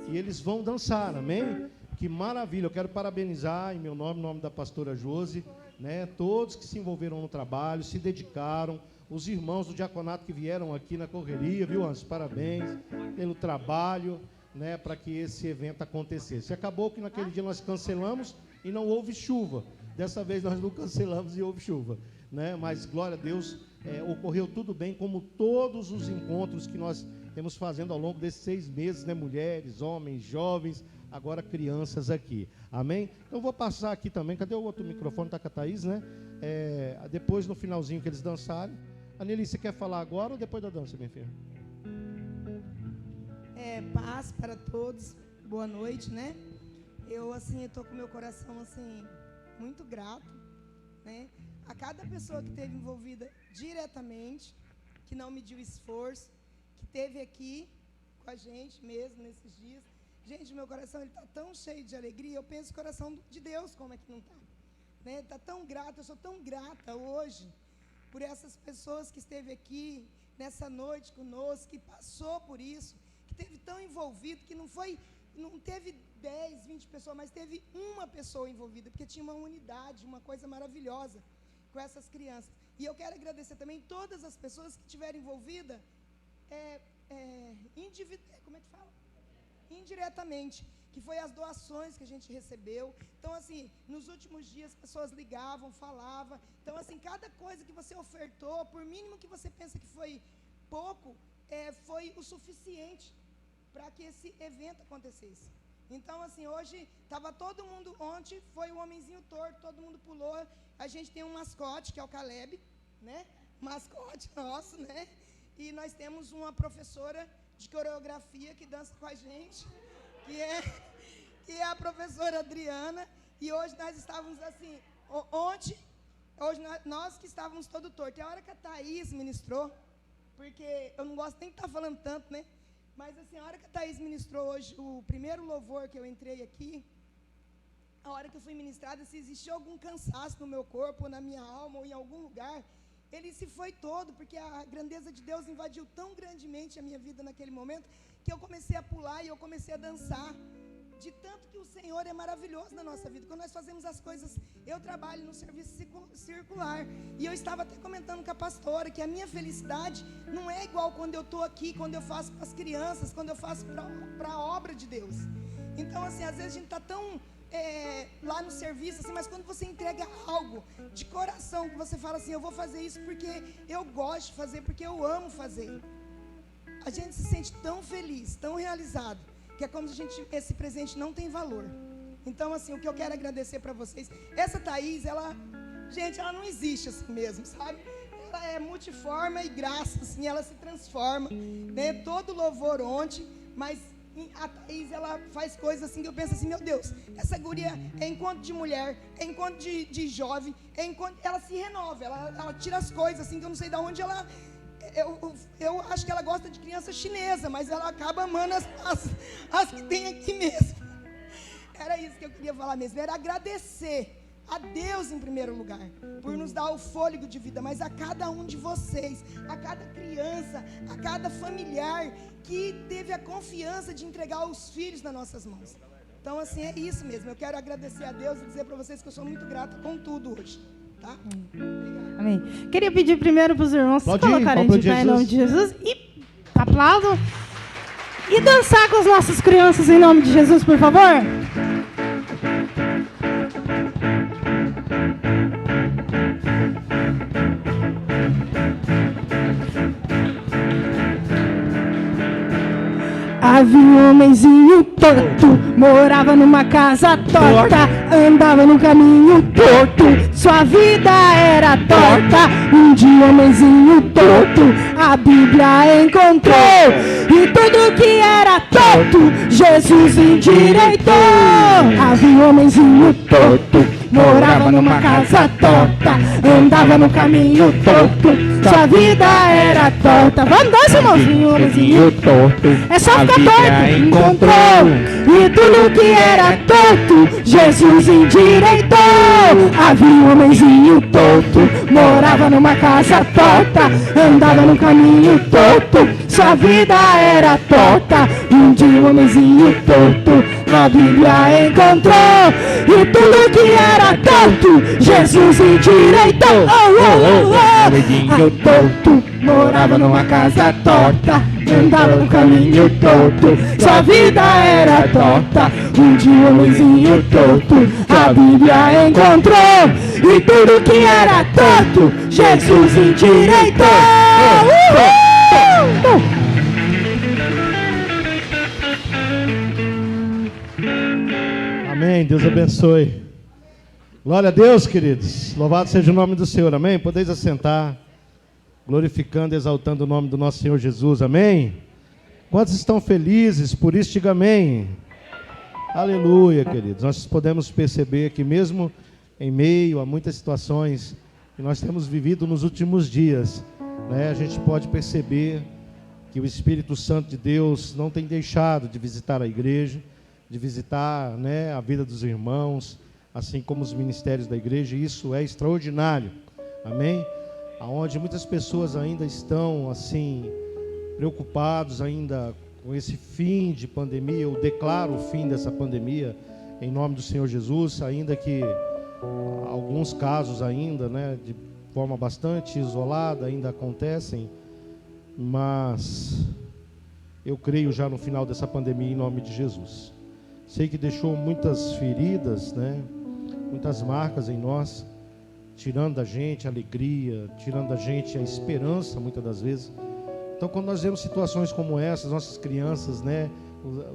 e eles vão dançar, amém? Que maravilha, eu quero parabenizar em meu nome, em nome da pastora Josi, né, todos que se envolveram no trabalho, se dedicaram, os irmãos do diaconato que vieram aqui na correria, viu, Anjo? Parabéns pelo trabalho, né, para que esse evento acontecesse. Acabou que naquele dia nós cancelamos e não houve chuva. Dessa vez nós não cancelamos e houve chuva, né? Mas glória a Deus, ocorreu tudo bem, como todos os encontros que nós temos fazendo ao longo desses 6 meses, né? Mulheres, homens, jovens, agora crianças aqui, amém? Então eu vou passar aqui também, cadê o outro microfone? Está com a Thaís, né? Depois no finalzinho que eles dançarem. Aneli, você quer falar agora ou depois da dança, minha filha? Paz para todos, boa noite, né? Eu estou com meu coração, muito grato, né? A cada pessoa que esteve envolvida diretamente, que não mediu esforço, que esteve aqui com a gente mesmo nesses dias. Gente, meu coração está tão cheio de alegria, eu penso o coração de Deus, como é que não está? Né? Está tão grato, eu sou tão grata hoje por essas pessoas que esteve aqui nessa noite conosco, que passou por isso, que esteve tão envolvido, que não teve 10, 20 pessoas, mas teve uma pessoa envolvida, porque tinha uma unidade, uma coisa maravilhosa com essas crianças. E eu quero agradecer também todas as pessoas que estiveram envolvidas indiretamente, que foi as doações que a gente recebeu. Então, nos últimos dias, pessoas ligavam, falavam. Então, cada coisa que você ofertou, por mínimo que você pensa que foi pouco, foi o suficiente para que esse evento acontecesse. Então, hoje, estava todo mundo, ontem foi o homenzinho torto, todo mundo pulou. A gente tem um mascote, que é o Caleb, né? mascote nosso, né? E nós temos uma professora de coreografia que dança com a gente, que é a professora Adriana. E hoje nós estávamos assim, hoje nós que estávamos todo torto. E a hora que a Thaís ministrou, porque eu não gosto nem de estar falando tanto, né? Mas assim, a hora que a Thaís ministrou hoje, o primeiro louvor que eu entrei aqui, a hora que eu fui ministrada, se existia algum cansaço no meu corpo, ou na minha alma, ou em algum lugar, ele se foi todo, porque a grandeza de Deus invadiu tão grandemente a minha vida naquele momento, que eu comecei a pular e eu comecei a dançar, de tanto que o Senhor é maravilhoso na nossa vida. Quando nós fazemos as coisas, eu trabalho no serviço circular, e eu estava até comentando com a pastora, que a minha felicidade não é igual quando eu estou aqui, quando eu faço para as crianças, quando eu faço para a obra de Deus. Então assim, às vezes a gente está tão... lá no serviço, assim, mas quando você entrega algo de coração, que você fala assim, eu vou fazer isso porque eu gosto de fazer, porque eu amo fazer, a gente se sente tão feliz, tão realizado, que é como se esse presente não tem valor. Então assim, o que eu quero agradecer para vocês, essa Thaís, ela não existe assim mesmo, sabe? Ela é multiforme e graça, assim, ela se transforma, né? Todo louvor ontem, mas a Thaís, ela faz coisas assim que eu penso assim, meu Deus, essa guria é encontro de mulher, é encontro de jovem, ela se renova, ela tira as coisas assim que eu não sei de onde ela... Eu acho que ela gosta de criança chinesa, mas ela acaba amando as que tem aqui mesmo. Era isso que eu queria falar mesmo, era agradecer a Deus em primeiro lugar, por nos dar o fôlego de vida, mas a cada um de vocês, a cada criança, a cada familiar que teve a confiança de entregar os filhos nas nossas mãos. Então assim, é isso mesmo, eu quero agradecer a Deus e dizer para vocês que eu sou muito grata com tudo hoje, tá? Obrigada. Amém. Queria pedir primeiro para os irmãos se colocarem de pé em nome de Jesus e aplaudam e dançar com as nossas crianças em nome de Jesus, por favor. Havia um homenzinho torto, morava numa casa torta, andava no caminho torto, sua vida era torta. Um dia um homenzinho torto, a Bíblia encontrou, e tudo que era torto, Jesus endireitou. Havia um homenzinho torto, morava numa casa torta, andava no caminho torto, sua vida era torta. Vamos dançar, irmãozinho, homenzinho torto, é só ficar torto. Encontrou, e tudo que era torto, Jesus endireitou. Havia um homenzinho torto, morava numa casa torta, andava no caminho torto, sua vida era torta. Um dia um homenzinho torto, na Bíblia encontrou, e tudo que era torto, Jesus endireitou. Homenzinho torto, morava numa casa torta, andava no caminho torto, sua vida era torta. Um dia um homenzinho torto, a Bíblia encontrou, e tudo que era torto, Jesus endireitou. Amém, Deus abençoe. Glória a Deus, queridos. Louvado seja o nome do Senhor, amém? Podeis assentar, glorificando, exaltando o nome do nosso Senhor Jesus, amém? Quantos estão felizes por isso, diga amém. Aleluia, queridos. Nós podemos perceber que mesmo em meio a muitas situações que nós temos vivido nos últimos dias, né, a gente pode perceber que o Espírito Santo de Deus não tem deixado de visitar a igreja, de visitar, né, a vida dos irmãos, assim como os ministérios da igreja, e isso é extraordinário, amém? Aonde muitas pessoas ainda estão, assim, preocupados ainda com esse fim de pandemia. Eu declaro o fim dessa pandemia em nome do Senhor Jesus, ainda que alguns casos ainda, né, de forma bastante isolada ainda acontecem, mas eu creio já no final dessa pandemia em nome de Jesus. Sei que deixou muitas feridas, né, muitas marcas em nós, tirando da gente a alegria, tirando da gente a esperança, muitas das vezes. Então, quando nós vemos situações como essas, nossas crianças, né,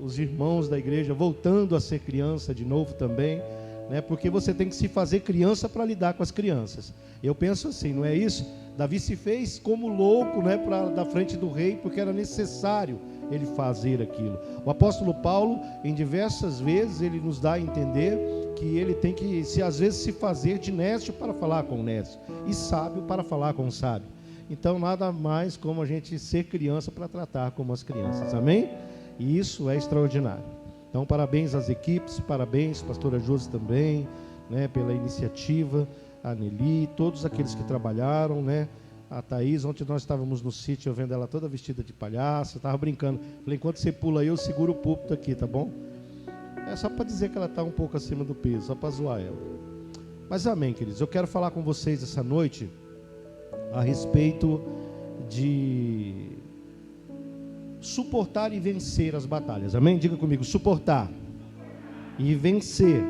os irmãos da igreja voltando a ser criança de novo também, né? Porque você tem que se fazer criança para lidar com as crianças. Eu penso assim, não é isso? Davi se fez como louco, né, da frente do rei, porque era necessário ele fazer aquilo. O apóstolo Paulo, em diversas vezes, ele nos dá a entender que ele tem que, às vezes, se fazer de nécio para falar com o nécio, e sábio para falar com o sábio. Então, nada mais como a gente ser criança para tratar como as crianças, amém? E isso é extraordinário. Então, parabéns às equipes, parabéns, pastora Josi também, né, pela iniciativa, a Nelly, todos aqueles que trabalharam, né? A Thaís, ontem nós estávamos no sítio, eu vendo ela toda vestida de palhaço, eu estava brincando. Falei, enquanto você pula aí, eu seguro o púlpito aqui, tá bom? É só para dizer que ela está um pouco acima do peso, só para zoar ela. Mas amém, queridos. Eu quero falar com vocês essa noite a respeito de suportar e vencer as batalhas. Amém? Diga comigo, suportar e vencer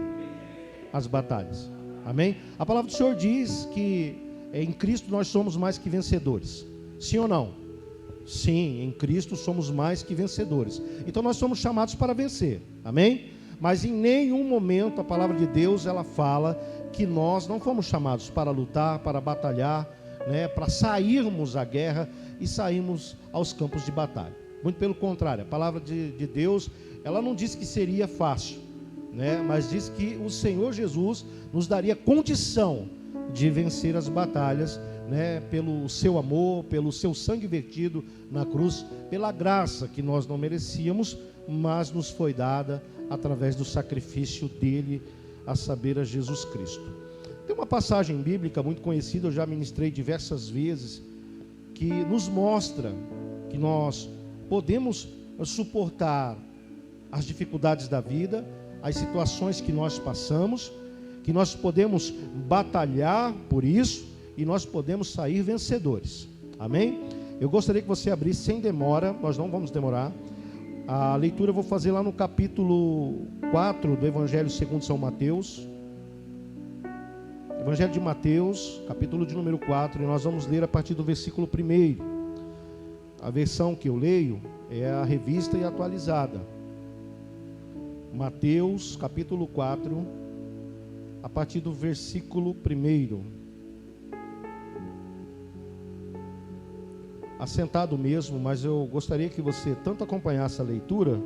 as batalhas. Amém? A palavra do Senhor diz que em Cristo nós somos mais que vencedores. Sim ou não? Sim, em Cristo somos mais que vencedores. Então nós somos chamados para vencer. Amém? Mas em nenhum momento a palavra de Deus ela fala que nós não fomos chamados para lutar, para batalhar, né, para sairmos à guerra e sairmos aos campos de batalha. Muito pelo contrário, a palavra de Deus ela não diz que seria fácil, né, mas diz que o Senhor Jesus nos daria condição de vencer as batalhas, né, pelo seu amor, pelo seu sangue vertido na cruz, pela graça que nós não merecíamos, mas nos foi dada através do sacrifício dele, a saber, a Jesus Cristo. Tem uma passagem bíblica muito conhecida, eu já ministrei diversas vezes, que nos mostra que nós podemos suportar as dificuldades da vida, as situações que nós passamos, que nós podemos batalhar por isso e nós podemos sair vencedores. Amém? Eu gostaria que você abrisse sem demora, nós não vamos demorar. A leitura eu vou fazer lá no capítulo 4 do Evangelho segundo São Mateus. Evangelho de Mateus, capítulo de número 4, e nós vamos ler a partir do versículo 1. A versão que eu leio é a revista e atualizada. Mateus, capítulo 4, a partir do versículo 1. Assentado mesmo, mas eu gostaria que você tanto acompanhasse a leitura,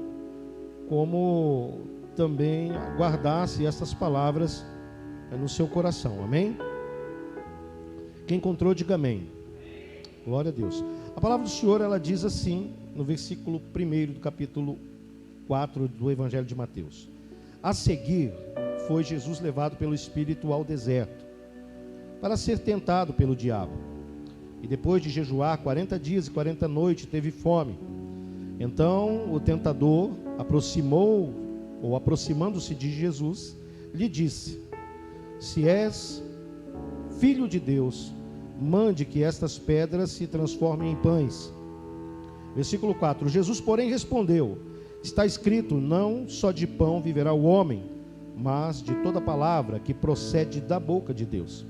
como também guardasse essas palavras no seu coração, amém? Quem encontrou, diga amém. Glória a Deus. A palavra do Senhor, ela diz assim, no versículo 1 do capítulo 4 do Evangelho de Mateus: a seguir, foi Jesus levado pelo Espírito ao deserto, para ser tentado pelo diabo. E depois de jejuar 40 dias e 40 noites, teve fome. Então o tentador aproximando-se de Jesus, lhe disse: se és filho de Deus, mande que estas pedras se transformem em pães. Versículo 4. Jesus, porém, respondeu: está escrito, não só de pão viverá o homem, mas de toda palavra que procede da boca de Deus.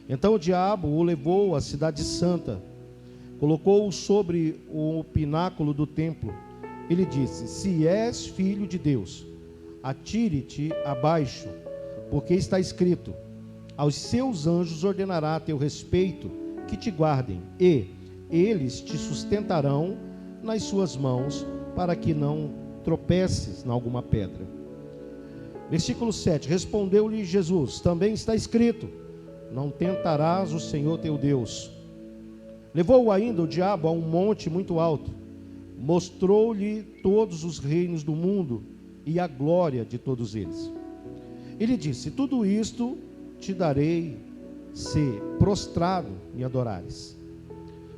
Então o diabo o levou à cidade santa, colocou-o sobre o pináculo do templo e lhe disse: se és filho de Deus, atire-te abaixo, porque está escrito, aos seus anjos ordenará a teu respeito que te guardem, e eles te sustentarão nas suas mãos, para que não tropeces em alguma pedra. Versículo 7, respondeu-lhe Jesus: também está escrito, não tentarás o Senhor teu Deus. Levou-o ainda o diabo a um monte muito alto, mostrou-lhe todos os reinos do mundo e a glória de todos eles. Ele disse: tudo isto te darei, se prostrado me adorares.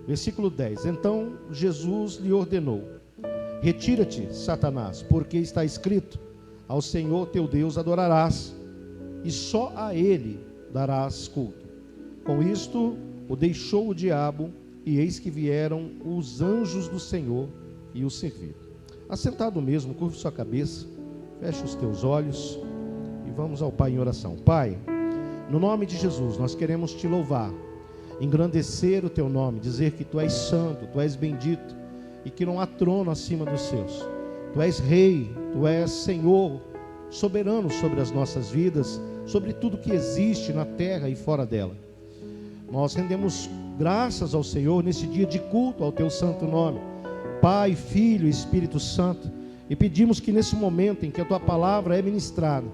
Versículo 10, então Jesus lhe ordenou: retira-te, Satanás, porque está escrito, ao Senhor teu Deus adorarás, e só a Ele darás culto. Com isto o deixou o diabo, e eis que vieram os anjos do Senhor e o serviram. Assentado mesmo, curva sua cabeça, feche os teus olhos e vamos ao Pai em oração. Pai, no nome de Jesus, nós queremos te louvar, engrandecer o teu nome, dizer que tu és santo, tu és bendito e que não há trono acima dos seus. Tu és rei, tu és Senhor soberano sobre as nossas vidas, sobre tudo que existe na terra e fora dela. Nós rendemos graças ao Senhor nesse dia de culto ao teu santo nome, Pai, Filho e Espírito Santo, e pedimos que nesse momento em que a tua palavra é ministrada,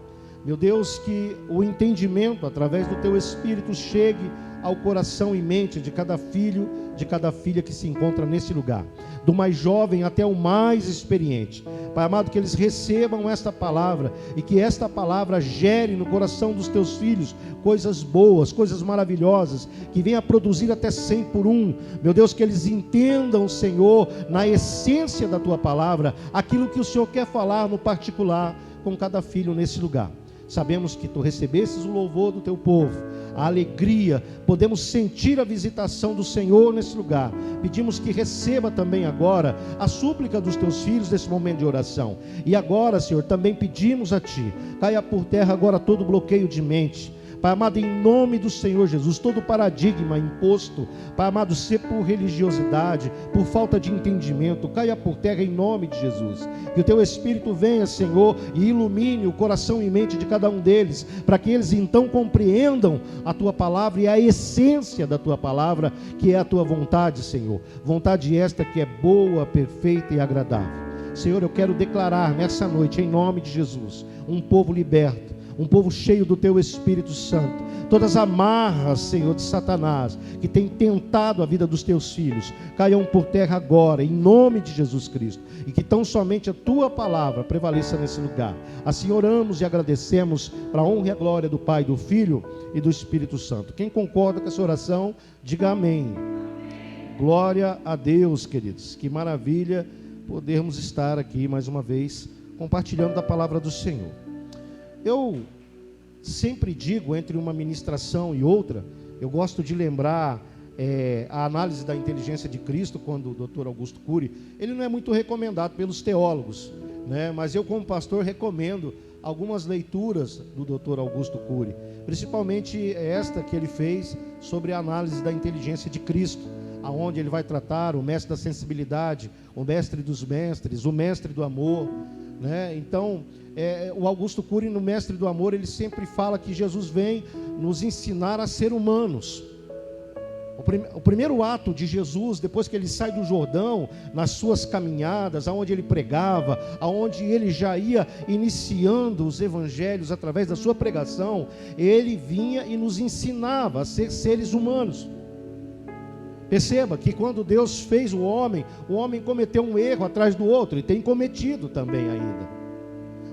meu Deus, que o entendimento através do teu Espírito chegue ao coração e mente de cada filho, de cada filha que se encontra nesse lugar, do mais jovem até o mais experiente. Pai amado, que eles recebam esta palavra e que esta palavra gere no coração dos teus filhos coisas boas, coisas maravilhosas, que venha a produzir até 100 por 1. Meu Deus, que eles entendam, Senhor, na essência da tua palavra, aquilo que o Senhor quer falar no particular com cada filho nesse lugar. Sabemos que tu recebesses o louvor do teu povo, a alegria, podemos sentir a visitação do Senhor nesse lugar. Pedimos que receba também agora a súplica dos teus filhos nesse momento de oração. E agora, Senhor, também pedimos a ti, caia por terra agora todo bloqueio de mente, Pai amado, em nome do Senhor Jesus, todo paradigma imposto, Pai amado, se por religiosidade, por falta de entendimento, caia por terra em nome de Jesus. Que o teu Espírito venha, Senhor, e ilumine o coração e mente de cada um deles, para que eles então compreendam a tua palavra e a essência da tua palavra, que é a tua vontade, Senhor. Vontade esta que é boa, perfeita e agradável. Senhor, eu quero declarar nessa noite, em nome de Jesus, um povo liberto, um povo cheio do teu Espírito Santo. Todas as amarras, Senhor, de Satanás, que tem tentado a vida dos teus filhos, caiam por terra agora, em nome de Jesus Cristo, e que tão somente a tua palavra prevaleça nesse lugar. Assim oramos e agradecemos, para a honra e a glória do Pai, do Filho e do Espírito Santo. Quem concorda com essa oração, diga amém. Glória a Deus, queridos. Que maravilha podermos estar aqui mais uma vez compartilhando da palavra do Senhor. Eu sempre digo, entre uma ministração e outra, eu gosto de lembrar a análise da inteligência de Cristo, quando o Dr. Augusto Cury, ele não é muito recomendado pelos teólogos, né? Mas eu, como pastor, recomendo algumas leituras do Dr. Augusto Cury, principalmente esta que ele fez sobre a análise da inteligência de Cristo, aonde ele vai tratar o mestre da sensibilidade, o mestre dos mestres, o mestre do amor, né? Então, o Augusto Cury, no Mestre do Amor, ele sempre fala que Jesus vem nos ensinar a ser humanos. O primeiro ato de Jesus, depois que ele sai do Jordão, nas suas caminhadas, aonde ele pregava, aonde ele já ia iniciando os evangelhos através da sua pregação, ele vinha e nos ensinava a ser seres humanos. Perceba que quando Deus fez o homem cometeu um erro atrás do outro, e tem cometido também ainda.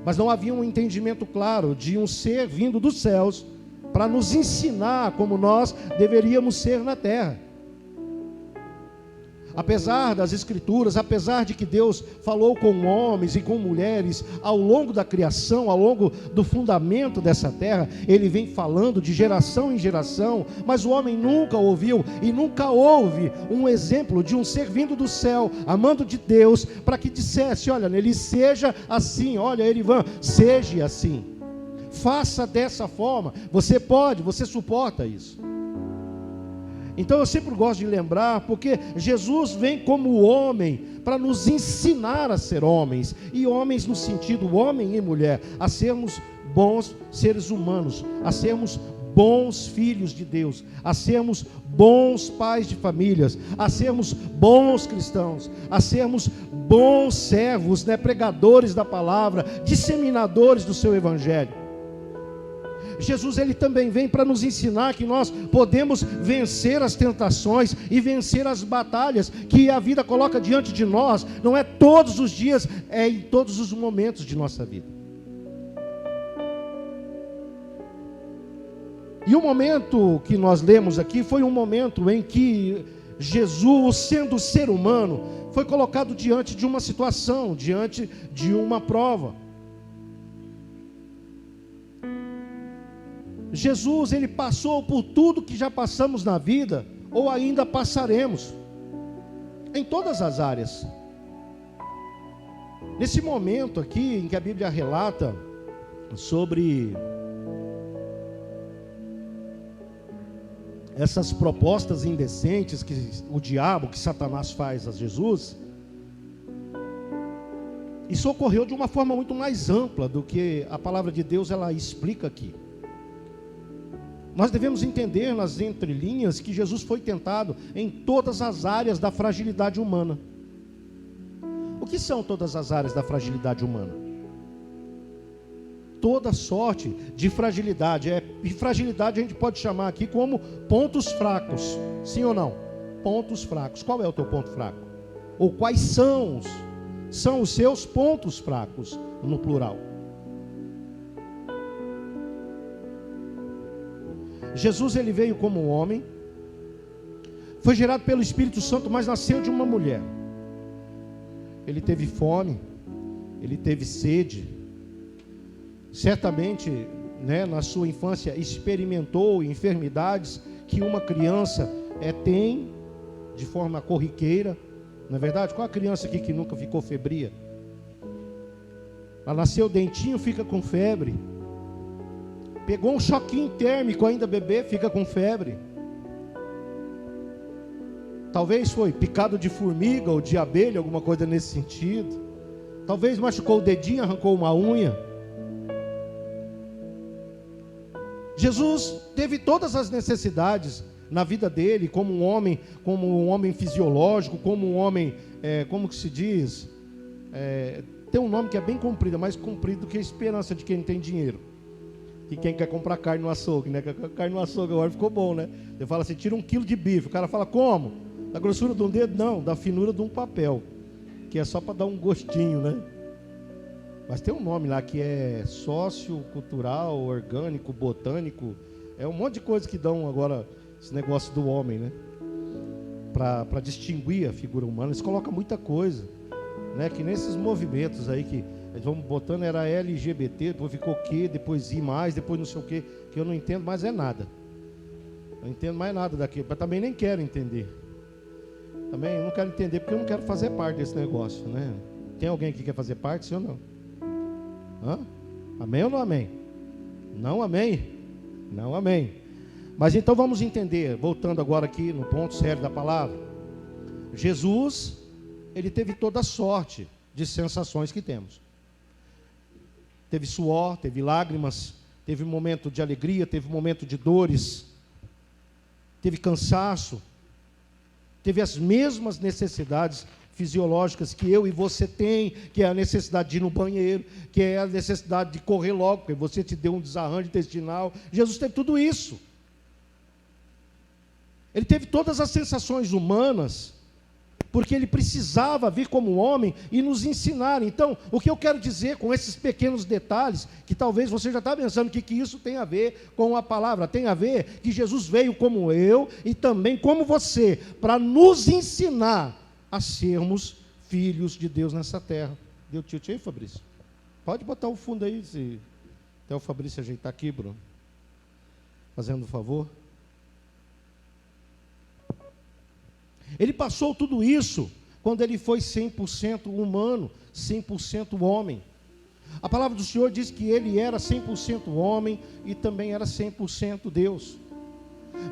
Mas não havia um entendimento claro de um ser vindo dos céus para nos ensinar como nós deveríamos ser na terra. Apesar das Escrituras, apesar de que Deus falou com homens e com mulheres ao longo da criação, ao longo do fundamento dessa terra, Ele vem falando de geração em geração, mas o homem nunca ouviu e nunca houve um exemplo de um ser vindo do céu, amando de Deus, para que dissesse: olha, ele seja assim, olha, Erivan, seja assim, faça dessa forma, você pode, você suporta isso. Então eu sempre gosto de lembrar, porque Jesus vem como homem para nos ensinar a ser homens, e homens no sentido homem e mulher, a sermos bons seres humanos, a sermos bons filhos de Deus, a sermos bons pais de famílias, a sermos bons cristãos, a sermos bons servos, né, pregadores da palavra, disseminadores do seu evangelho. Jesus, ele também vem para nos ensinar que nós podemos vencer as tentações e vencer as batalhas que a vida coloca diante de nós. Não é todos os dias, é em todos os momentos de nossa vida. E o momento que nós lemos aqui foi um momento em que Jesus, sendo ser humano, foi colocado diante de uma situação, diante de uma prova. Jesus, ele passou por tudo que já passamos na vida, ou ainda passaremos, em todas as áreas. Nesse momento aqui, em que a Bíblia relata sobre essas propostas indecentes que o diabo, que Satanás faz a Jesus, Isso ocorreu de uma forma muito mais ampla do que a palavra de Deus ela explica aqui. Nós devemos entender nas entrelinhas que Jesus foi tentado em todas as áreas da fragilidade humana. O que são todas as áreas da fragilidade humana? Toda sorte de fragilidade. E fragilidade a gente pode chamar aqui como pontos fracos. Sim ou não? Pontos fracos. Qual é o teu ponto fraco? Ou quais são os seus pontos fracos, no plural? Jesus, ele veio como um homem, foi gerado pelo Espírito Santo, mas nasceu de uma mulher. Ele teve fome, ele teve sede, certamente, né, na sua infância experimentou enfermidades que uma criança tem de forma corriqueira, não é verdade? Qual a criança aqui que nunca ficou febria? Ela nasceu dentinho, fica com febre. Pegou um choquinho térmico ainda bebê, fica com febre. Talvez foi picado de formiga ou de abelha, alguma coisa nesse sentido. Talvez machucou o dedinho, arrancou uma unha. Jesus teve todas as necessidades na vida dele, como um homem fisiológico, como um homem, como que se diz? Tem um nome que é bem comprido, mais comprido do que a esperança de quem tem dinheiro. E quem quer comprar carne no açougue, né? Carne no açougue agora ficou bom, né? Você fala assim, tira 1 quilo de bife. O cara fala, como? Da grossura de um dedo? Não, da finura de um papel. Que é só para dar um gostinho, né? Mas tem um nome lá que é sociocultural, orgânico, botânico. É um monte de coisa que dão agora esse negócio do homem, né? Para distinguir a figura humana. Eles colocam muita coisa, né? Que nesses movimentos aí que eles vão botando, era LGBT, depois ficou Q, depois I+, depois não sei o quê, que eu não entendo mais é nada. Eu não entendo mais nada daquilo, mas também nem quero entender. Também eu não quero entender porque eu não quero fazer parte desse negócio, né? Tem alguém que quer fazer parte, sim ou não? Hã? Amém ou não amém? Não amém? Não amém. Mas então vamos entender, voltando agora aqui no ponto sério da palavra. Jesus, ele teve toda a sorte de sensações que temos. Teve suor, teve lágrimas, teve momento de alegria, teve momento de dores, teve cansaço, teve as mesmas necessidades fisiológicas que eu e você tem, que é a necessidade de ir no banheiro, que é a necessidade de correr logo, porque você te deu um desarranjo intestinal. Jesus teve tudo isso. Ele teve todas as sensações humanas, porque ele precisava vir como homem e nos ensinar. Então, o que eu quero dizer com esses pequenos detalhes, que talvez você já está pensando que isso tem a ver com a palavra, tem a ver que Jesus veio como eu e também como você, para nos ensinar a sermos filhos de Deus nessa terra. Deu tilt aí, Fabrício? Pode botar o fundo aí, até o Fabrício ajeitar aqui, Bruno. Fazendo um favor. Ele passou tudo isso quando ele foi 100% humano, 100% homem. A palavra do Senhor diz que ele era 100% homem e também era 100% Deus.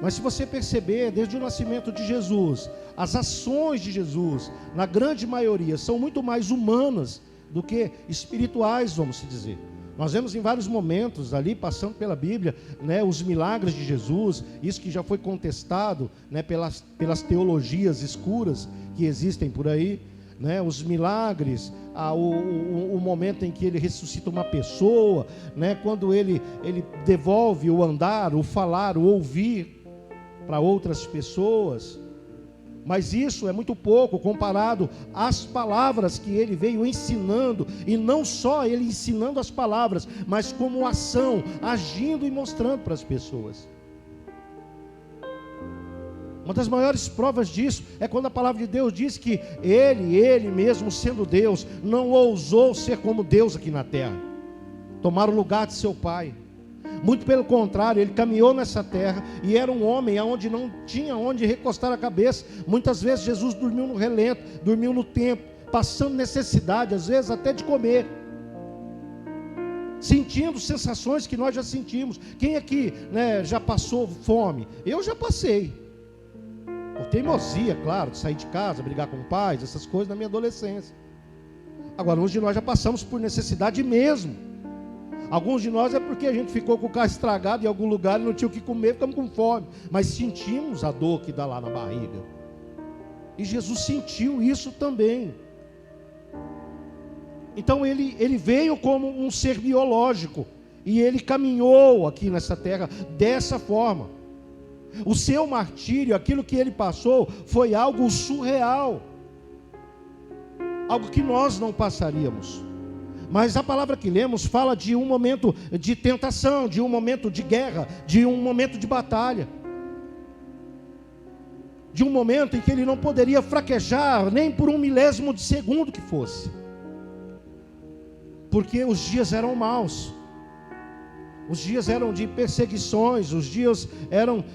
Mas se você perceber, desde o nascimento de Jesus, as ações de Jesus, na grande maioria, são muito mais humanas do que espirituais, vamos dizer. Nós vemos em vários momentos ali, passando pela Bíblia, né, os milagres de Jesus, isso que já foi contestado, né, pelas teologias escuras que existem por aí, né, os milagres, o momento em que ele ressuscita uma pessoa, né, quando ele devolve o andar, o falar, o ouvir para outras pessoas. Mas isso é muito pouco comparado às palavras que ele veio ensinando, e não só ele ensinando as palavras, mas como ação, agindo e mostrando para as pessoas. Uma das maiores provas disso é quando a palavra de Deus diz que ele mesmo sendo Deus, não ousou ser como Deus aqui na terra, tomar o lugar de seu Pai. Muito pelo contrário, ele caminhou nessa terra e era um homem onde não tinha onde recostar a cabeça. Muitas vezes Jesus dormiu no relento, dormiu no templo, passando necessidade, às vezes até de comer, sentindo sensações que nós já sentimos. Quem aqui, né, já passou fome? Eu já passei, por teimosia, claro, de sair de casa, brigar com pais, essas coisas na minha adolescência. Agora, uns de nós já passamos por necessidade mesmo. Alguns de nós é porque a gente ficou com o carro estragado em algum lugar e não tinha o que comer, ficamos com fome. Mas sentimos a dor que dá lá na barriga. E Jesus sentiu isso também. Então ele veio como um ser biológico. E ele caminhou aqui nessa terra dessa forma. O seu martírio, aquilo que ele passou, foi algo surreal. Algo que nós não passaríamos. Mas a palavra que lemos fala de um momento de tentação, de um momento de guerra, de um momento de batalha. De um momento em que ele não poderia fraquejar nem por 1/1000 de segundo que fosse. Porque os dias eram maus. Os dias eram de perseguições, os dias eram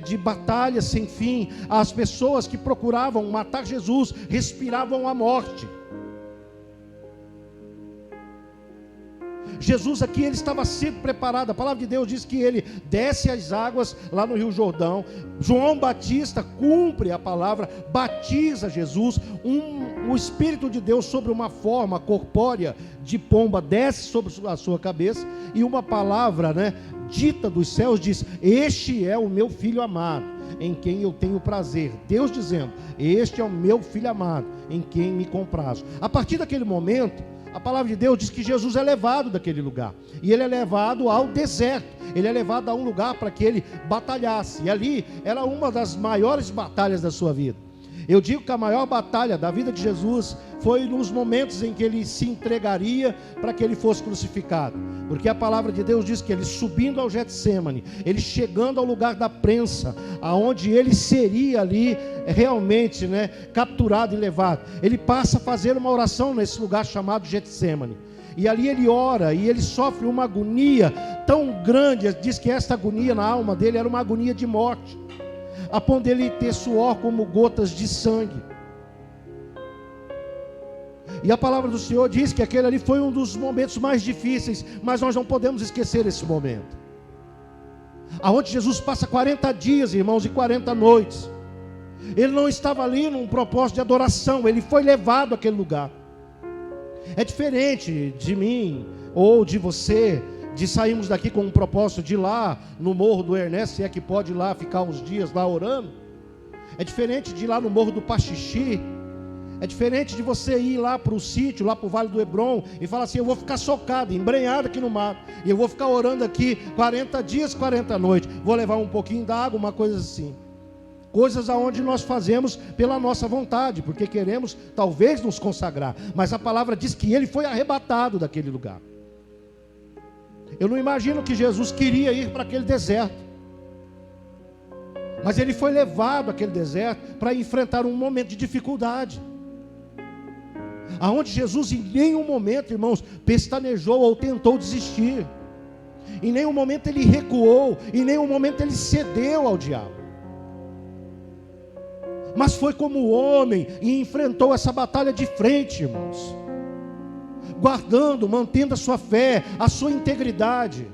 de batalhas sem fim. As pessoas que procuravam matar Jesus respiravam a morte. Jesus aqui, ele estava sendo preparado. A palavra de Deus diz que ele desce as águas lá no Rio Jordão. João Batista cumpre a palavra, batiza Jesus. O Espírito de Deus sobre uma forma corpórea de pomba desce sobre a sua cabeça. E uma palavra, dita dos céus diz: este é o meu filho amado, em quem eu tenho prazer. Deus dizendo: este é o meu filho amado, em quem me comprazo. A partir daquele momento, a palavra de Deus diz que Jesus é levado daquele lugar. E ele é levado ao deserto. Ele é levado a um lugar para que ele batalhasse. E ali era uma das maiores batalhas da sua vida. Eu digo que a maior batalha da vida de Jesus foi nos momentos em que ele se entregaria para que ele fosse crucificado. Porque a palavra de Deus diz que ele subindo ao Getsêmani, ele chegando ao lugar da prensa, aonde ele seria ali realmente capturado e levado. Ele passa a fazer uma oração nesse lugar chamado Getsêmani. E ali ele ora e ele sofre uma agonia tão grande. Diz que esta agonia na alma dele era uma agonia de morte, a ponto dele ter suor como gotas de sangue. E a palavra do Senhor diz que aquele ali foi um dos momentos mais difíceis, mas nós não podemos esquecer esse momento, aonde Jesus passa 40 dias, irmãos, e 40 noites. Ele não estava ali num propósito de adoração, ele foi levado àquele lugar. É diferente de mim ou de você, de sairmos daqui com um propósito de ir lá no Morro do Ernesto, se é que pode ir lá ficar uns dias lá orando. É diferente de ir lá no Morro do Paxixi. É diferente de você ir lá para o sítio, lá para o Vale do Hebron, e falar assim: eu vou ficar socado, embrenhado aqui no mato, e eu vou ficar orando aqui 40 dias, 40 noites, vou levar um pouquinho d'água, uma coisa assim. Coisas aonde nós fazemos pela nossa vontade, porque queremos talvez nos consagrar, mas a palavra diz que ele foi arrebatado daquele lugar. Eu não imagino que Jesus queria ir para aquele deserto, mas ele foi levado àquele deserto para enfrentar um momento de dificuldade, aonde Jesus em nenhum momento, irmãos, pestanejou ou tentou desistir. Em nenhum momento ele recuou, em nenhum momento ele cedeu ao diabo, mas foi como homem e enfrentou essa batalha de frente, irmãos, guardando, mantendo a sua fé, a sua integridade.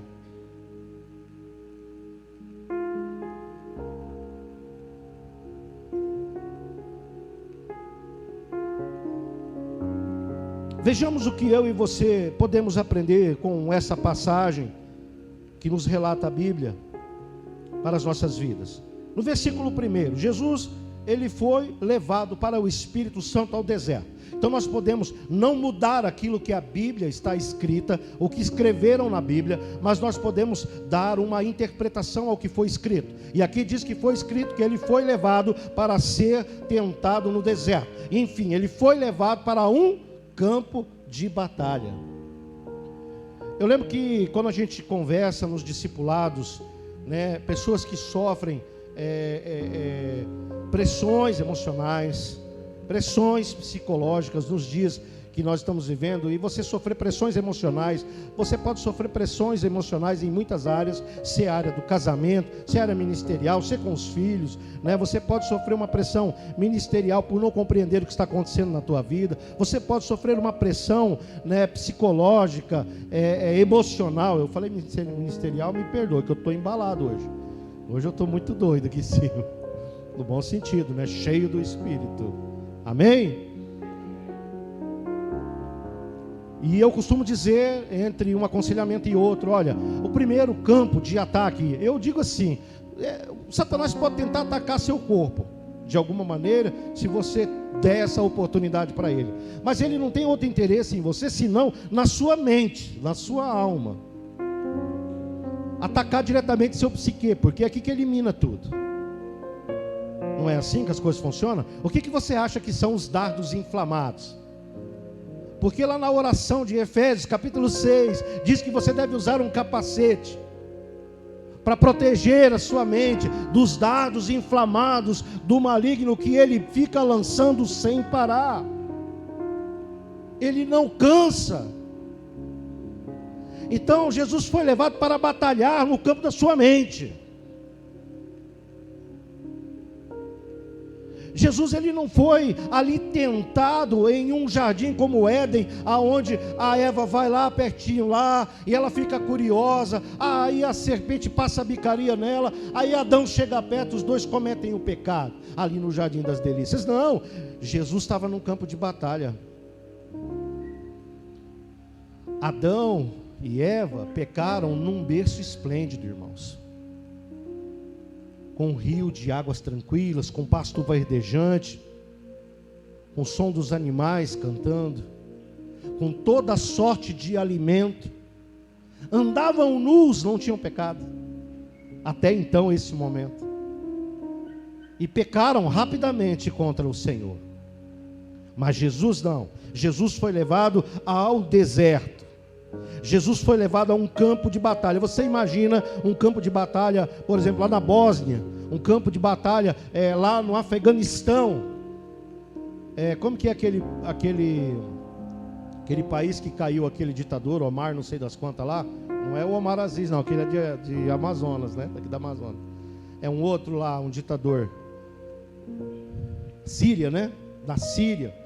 Vejamos o que eu e você podemos aprender com essa passagem que nos relata a Bíblia para as nossas vidas. No versículo 1, Jesus, ele foi levado para o Espírito Santo ao deserto. Então nós podemos não mudar aquilo que a Bíblia está escrita, o que escreveram na Bíblia, mas nós podemos dar uma interpretação ao que foi escrito. E aqui diz que foi escrito que ele foi levado para ser tentado no deserto. Enfim, ele foi levado para um campo de batalha. Eu lembro que quando a gente conversa nos discipulados, pessoas que sofrem pressões emocionais, pressões psicológicas nos dias que nós estamos vivendo, e você sofrer pressões emocionais, você pode sofrer pressões emocionais em muitas áreas, se é a área do casamento, se é a área ministerial, se é com os filhos, você pode sofrer uma pressão ministerial por não compreender o que está acontecendo na tua vida, você pode sofrer uma pressão psicológica, emocional. Eu falei ministerial, me perdoe, que eu estou embalado hoje eu estou muito doido aqui em cima, no bom sentido, cheio do Espírito, amém? E eu costumo dizer, entre um aconselhamento e outro, olha, o primeiro campo de ataque, eu digo assim, Satanás pode tentar atacar seu corpo, de alguma maneira, se você der essa oportunidade para ele. Mas ele não tem outro interesse em você, senão na sua mente, na sua alma. Atacar diretamente seu psique, porque é aqui que elimina tudo. Não é assim que as coisas funcionam? O que você acha que são os dardos inflamados? Porque lá na oração de Efésios, capítulo 6, diz que você deve usar um capacete para proteger a sua mente dos dardos inflamados do maligno que ele fica lançando sem parar. Ele não cansa. Então Jesus foi levado para batalhar no campo da sua mente. Jesus, ele não foi ali tentado em um jardim como o Éden, aonde a Eva vai lá pertinho lá, e ela fica curiosa, aí a serpente passa a bicaria nela, aí Adão chega perto, os dois cometem o pecado, ali no jardim das delícias. Não, Jesus estava num campo de batalha. Adão e Eva pecaram num berço esplêndido, irmãos, com um rio de águas tranquilas, com pasto verdejante, com o som dos animais cantando, com toda sorte de alimento. Andavam nus, não tinham pecado, até então esse momento, e pecaram rapidamente contra o Senhor. Mas Jesus não, Jesus foi levado ao deserto. Jesus foi levado a um campo de batalha. Você imagina um campo de batalha, por exemplo, lá na Bósnia, um campo de batalha lá no Afeganistão. Como que é aquele país que caiu, aquele ditador, Omar, não sei das quantas lá? Não é o Omar Aziz, não, aquele é de Amazonas, né? Daqui da Amazônia. É um outro lá, um ditador. Síria, né? Da Síria.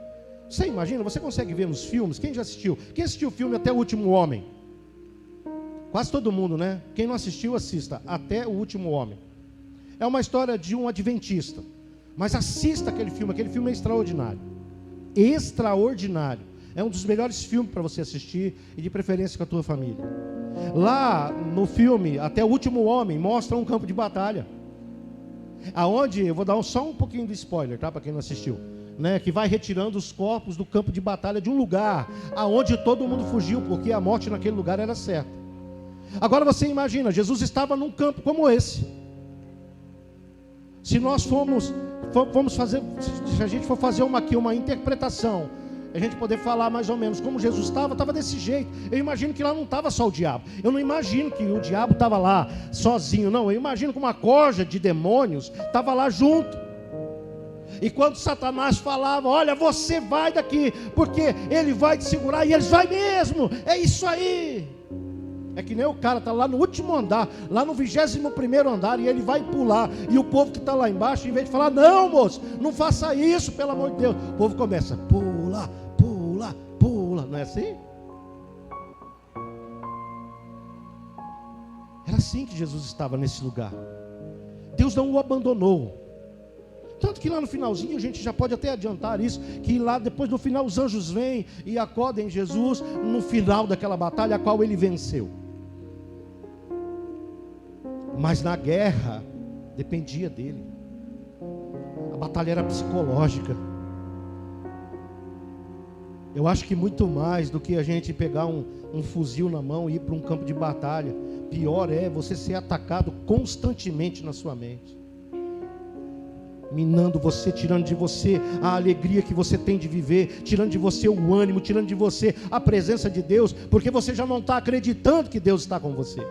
Você imagina, você consegue ver nos filmes? Quem já assistiu? Quem assistiu o filme Até o Último Homem? Quase todo mundo, né? Quem não assistiu, assista. Até o Último Homem. É uma história de um adventista. Mas assista aquele filme é extraordinário. Extraordinário. É um dos melhores filmes para você assistir, e de preferência com a tua família. Lá no filme Até o Último Homem, mostra um campo de batalha. Aonde, eu vou dar só um pouquinho de spoiler, tá? Para quem não assistiu. Né, que vai retirando os corpos do campo de batalha de um lugar aonde todo mundo fugiu, porque a morte naquele lugar era certa. Agora você imagina, Jesus estava num campo como esse. Se nós se a gente for fazer uma interpretação, a gente poder falar mais ou menos como Jesus estava desse jeito. Eu imagino que lá não estava só o diabo. Eu não imagino que o diabo estava lá sozinho, não. Eu imagino que uma corja de demônios estava lá junto. E quando Satanás falava, olha, você vai daqui, porque ele vai te segurar, e eles vai mesmo, é isso aí. É que nem o cara está lá no último andar, lá no 21º andar, e ele vai pular, e o povo que está lá embaixo, em vez de falar, não moço, não faça isso, pelo amor de Deus, o povo começa, pula, pula, pula, não é assim? Era assim que Jesus estava nesse lugar. Deus não o abandonou. Tanto que lá no finalzinho, a gente já pode até adiantar isso, que lá depois no final os anjos vêm e acodem Jesus no final daquela batalha a qual ele venceu. Mas na guerra, dependia dele. A batalha era psicológica. Eu acho que muito mais do que a gente pegar um fuzil na mão e ir para um campo de batalha, pior é você ser atacado constantemente na sua mente, minando você, tirando de você a alegria que você tem de viver, tirando de você o ânimo, tirando de você a presença de Deus, porque você já não está acreditando que Deus está com você.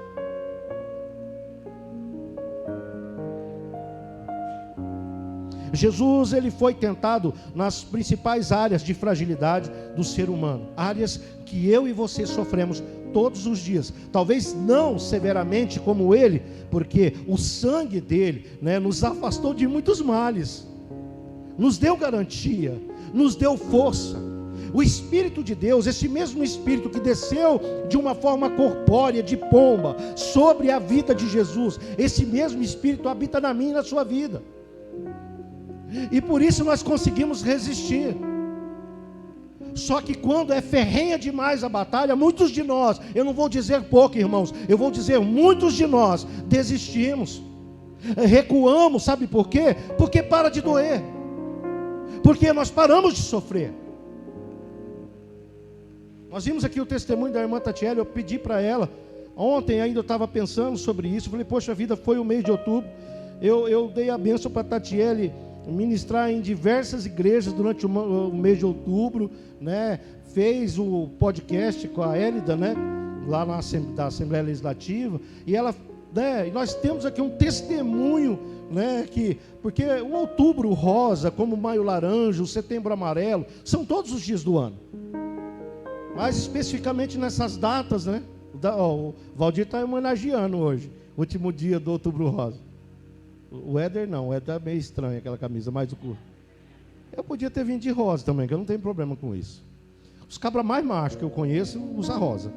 Jesus, ele foi tentado nas principais áreas de fragilidade do ser humano, áreas que eu e você sofremos todos os dias, talvez não severamente como ele, porque o sangue dele, né, nos afastou de muitos males, nos deu garantia, nos deu força. O Espírito de Deus, esse mesmo Espírito que desceu de uma forma corpórea, de pomba, sobre a vida de Jesus, esse mesmo Espírito habita na minha e na sua vida, e por isso nós conseguimos resistir. Só que quando é ferrenha demais a batalha, muitos de nós, eu não vou dizer pouco, irmãos, eu vou dizer muitos de nós desistimos, recuamos, sabe por quê? Porque para de doer, porque nós paramos de sofrer. Nós vimos aqui o testemunho da irmã Tatiele. Eu pedi para ela, ontem ainda eu estava pensando sobre isso, falei, poxa vida, foi o mês de outubro, eu dei a bênção para a Tatiele ministrar em diversas igrejas durante o mês de outubro, né? Fez o podcast com a Élida, né? Lá da Assembleia Legislativa, e ela, né? E nós temos aqui um testemunho, né? Porque o outubro rosa, como o maio laranja, o setembro amarelo, são todos os dias do ano, mas especificamente nessas datas, né? O Valdir está homenageando hoje, último dia do outubro rosa. O Éder não, o Éder é meio estranho aquela camisa, mais do curto. Eu podia ter vindo de rosa também, que eu não tenho problema com isso. Os cabras mais machos que eu conheço usam rosa.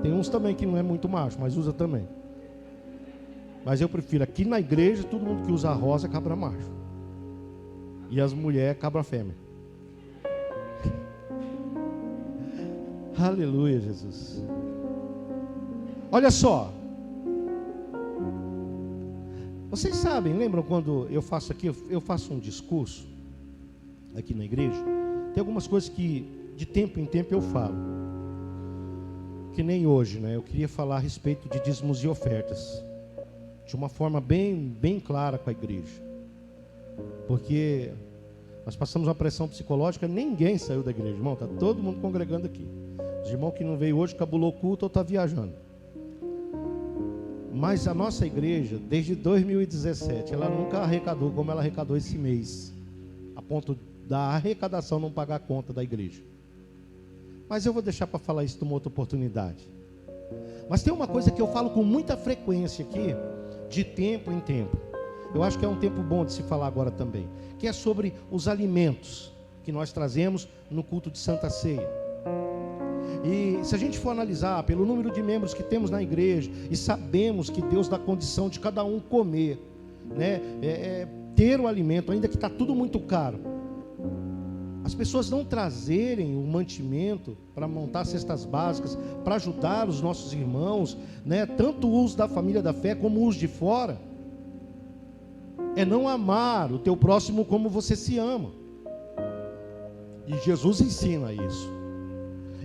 Tem uns também que não é muito macho, mas usa também. Mas eu prefiro, aqui na igreja, todo mundo que usa rosa é cabra macho. E as mulheres, cabra fêmea. Aleluia, Jesus. Olha só. Vocês sabem, lembram quando eu faço um discurso aqui na igreja? Tem algumas coisas que de tempo em tempo eu falo, que nem hoje, né? Eu queria falar a respeito de dízimos e ofertas, de uma forma bem clara com a igreja, porque nós passamos uma pressão psicológica, ninguém saiu da igreja, irmão, está todo mundo congregando aqui. Os irmãos que não veio hoje, cabulou o culto ou está viajando. Mas a nossa igreja, desde 2017, ela nunca arrecadou como ela arrecadou esse mês, a ponto da arrecadação não pagar a conta da igreja. Mas eu vou deixar para falar isso numa outra oportunidade. Mas tem uma coisa que eu falo com muita frequência aqui, de tempo em tempo. Eu acho que é um tempo bom de se falar agora também, que é sobre os alimentos que nós trazemos no culto de Santa Ceia. E se a gente for analisar pelo número de membros que temos na igreja, e sabemos que Deus dá condição de cada um comer, né? Ter o alimento, ainda que está tudo muito caro, as pessoas não trazerem o mantimento para montar cestas básicas, para ajudar os nossos irmãos, né? Tanto os da família da fé como os de fora, é não amar o teu próximo como você se ama. E Jesus ensina isso.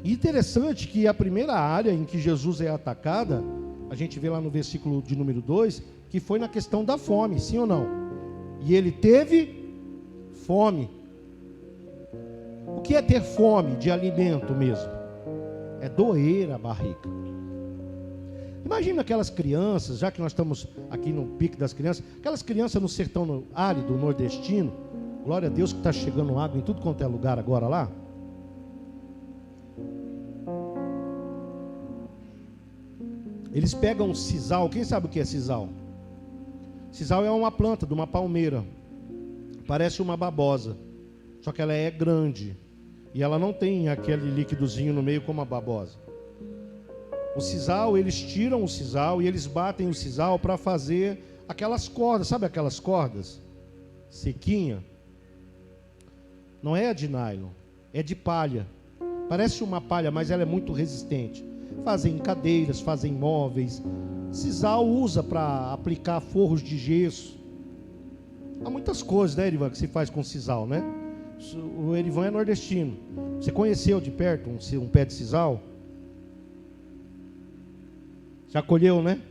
E interessante que a primeira área em que Jesus é atacada, a gente vê lá no versículo de número 2, que foi na questão da fome, sim ou não? E ele teve fome. O que é ter fome de alimento mesmo? É doer a barriga. Imagina aquelas crianças, já que nós estamos aqui no pique das crianças, aquelas crianças no sertão árido nordestino, glória a Deus que está chegando água em tudo quanto é lugar agora lá. Eles pegam sisal. Quem sabe o que é sisal? Sisal é uma planta de uma palmeira, parece uma babosa, só que ela é grande e ela não tem aquele líquidozinho no meio como a babosa. O sisal, eles tiram o sisal e eles batem o sisal para fazer aquelas cordas. Sabe aquelas cordas sequinha? Não é de nylon, é de palha. Parece uma palha, mas ela é muito resistente. Fazem cadeiras, fazem móveis. Sisal usa para aplicar forros de gesso. Há muitas coisas, né, Erivan, que se faz com sisal, né? O Erivan é nordestino. Você conheceu de perto um pé de sisal? Já colheu, né?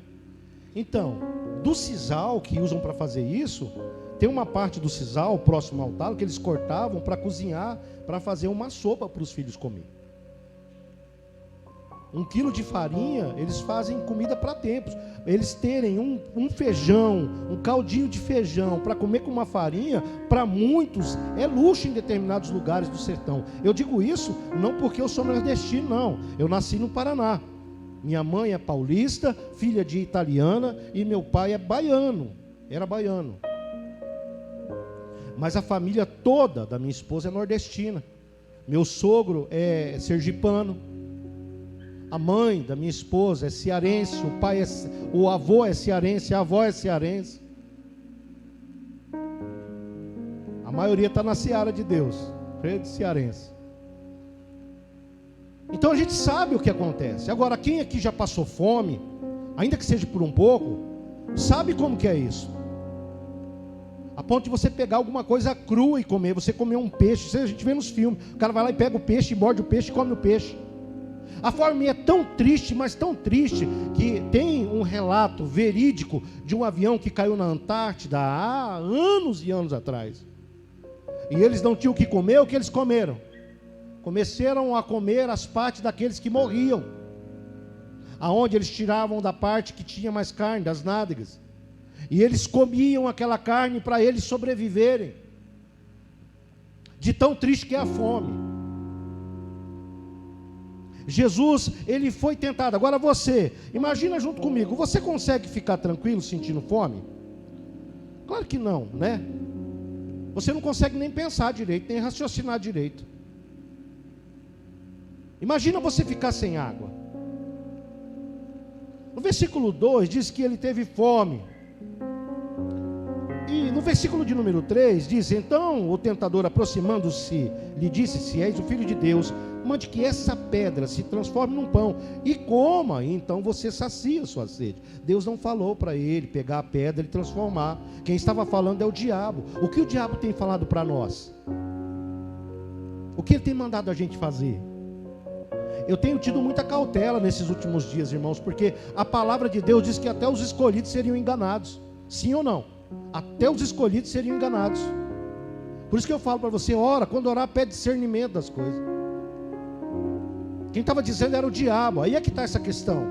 Então, do sisal que usam para fazer isso, tem uma parte do sisal próximo ao talo que eles cortavam para cozinhar, para fazer uma sopa para os filhos comer. 1 quilo de farinha, eles fazem comida para tempos. Eles terem um feijão, um caldinho de feijão para comer com uma farinha, para muitos é luxo em determinados lugares do sertão. Eu digo isso não porque eu sou nordestino, não. Eu nasci no Paraná. Minha mãe é paulista, filha de italiana, e meu pai é baiano, era baiano. Mas a família toda da minha esposa é nordestina. Meu sogro é sergipano. A mãe da minha esposa é cearense, o avô é cearense, a avó é cearense. A maioria está na seara de Deus. cheio de cearense. Então a gente sabe o que acontece. Agora, quem aqui já passou fome, ainda que seja por um pouco, sabe como que é isso. A ponto de você pegar alguma coisa crua e comer. Você comer um peixe, isso a gente vê nos filmes. O cara vai lá e pega o peixe, morde o peixe e come o peixe. A fome é tão triste, mas tão triste, que tem um relato verídico de um avião que caiu na Antártida há anos e anos atrás. E eles não tinham o que comer, o que eles comeram? Começaram a comer as partes daqueles que morriam, aonde eles tiravam da parte que tinha mais carne, das nádegas. E eles comiam aquela carne para eles sobreviverem. De tão triste que é a fome. Jesus, ele foi tentado. Agora você, imagina junto comigo, você consegue ficar tranquilo sentindo fome? Claro que não, né? Você não consegue nem pensar direito, nem raciocinar direito. Imagina você ficar sem água. No versículo 2 diz que ele teve fome. E no versículo de número 3 diz: então o tentador, aproximando-se, lhe disse: se és o Filho de Deus, mande que essa pedra se transforme num pão e coma, e então você sacia a sua sede. Deus não falou para ele pegar a pedra e transformar. Quem estava falando é o diabo. O que o diabo tem falado para nós? O que ele tem mandado a gente fazer? Eu tenho tido muita cautela nesses últimos dias, irmãos, porque a palavra de Deus diz que até os escolhidos seriam enganados. Sim ou não? Até os escolhidos seriam enganados. Por isso que eu falo para você, ora, quando orar, pede discernimento das coisas. Quem estava dizendo era o diabo. Aí é que está essa questão.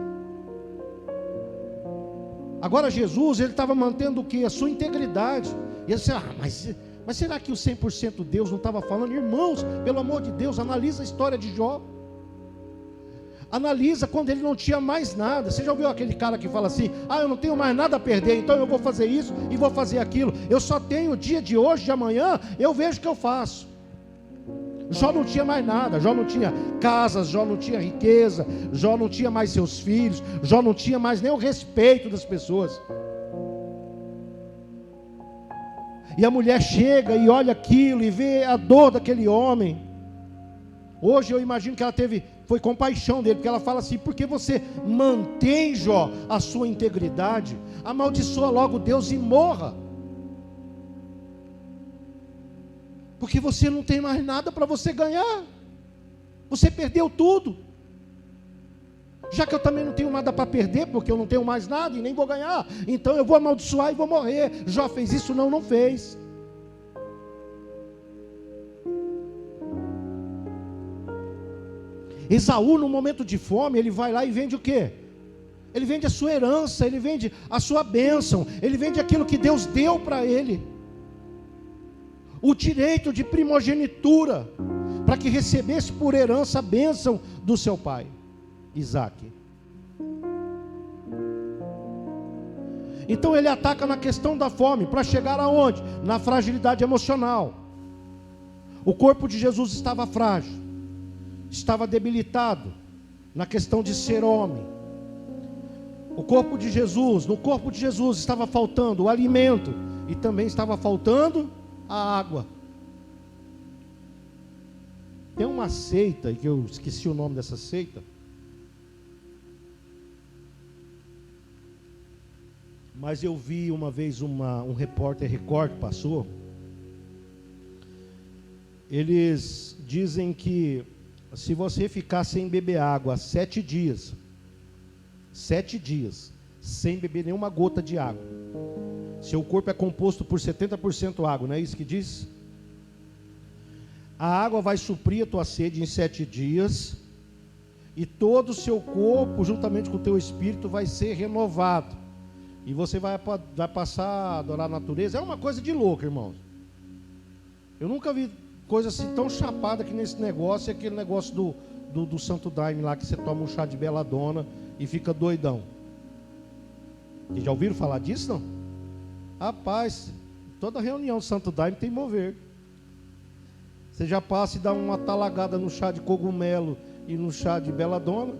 Agora Jesus, ele estava mantendo o que? A sua integridade. E ele disse: mas será que o 100% Deus não estava falando? Irmãos, pelo amor de Deus, analisa a história de Jó. Analisa quando ele não tinha mais nada. Você já ouviu aquele cara que fala assim: eu não tenho mais nada a perder, então eu vou fazer isso e vou fazer aquilo. Eu só tenho o dia de hoje, de amanhã, eu vejo o que eu faço. Jó não tinha mais nada. Jó não tinha casas, Jó não tinha riqueza, Jó não tinha mais seus filhos, Jó não tinha mais nem o respeito das pessoas. E a mulher chega e olha aquilo e vê a dor daquele homem. Hoje eu imagino que ela foi compaixão dele, porque ela fala assim: porque você mantém, Jó, a sua integridade, amaldiçoa logo Deus e morra. Porque você não tem mais nada para você ganhar. Você perdeu tudo. Já que eu também não tenho nada para perder, porque eu não tenho mais nada e nem vou ganhar, então eu vou amaldiçoar e vou morrer. Jó fez isso? Não, não fez. Esaú, no momento de fome, ele vai lá e vende o quê? Ele vende a sua herança, ele vende a sua bênção, ele vende aquilo que Deus deu para ele, o direito de primogenitura, para que recebesse por herança a bênção do seu pai, Isaque. Então ele ataca na questão da fome, para chegar aonde? Na fragilidade emocional. O corpo de Jesus estava frágil, estava debilitado na questão de ser homem. No corpo de Jesus estava faltando o alimento e também estava faltando a água. Tem uma seita, que eu esqueci o nome dessa seita, mas eu vi uma vez um repórter Record que passou. Eles dizem que se você ficar sem beber água 7 dias, sem beber nenhuma gota de água, seu corpo é composto por 70% água, não é isso que diz? A água vai suprir a tua sede em 7 dias, e todo o seu corpo, juntamente com o teu espírito, vai ser renovado, e você vai passar a adorar a natureza. É uma coisa de louco, irmãos. Eu nunca vi coisa assim tão chapada que nesse negócio. É aquele negócio do Santo Daime lá, que você toma um chá de beladona e fica doidão. Vocês já ouviram falar disso, não? Rapaz, toda reunião do Santo Daime tem mover. Você já passa e dá uma talagada no chá de cogumelo e no chá de beladona,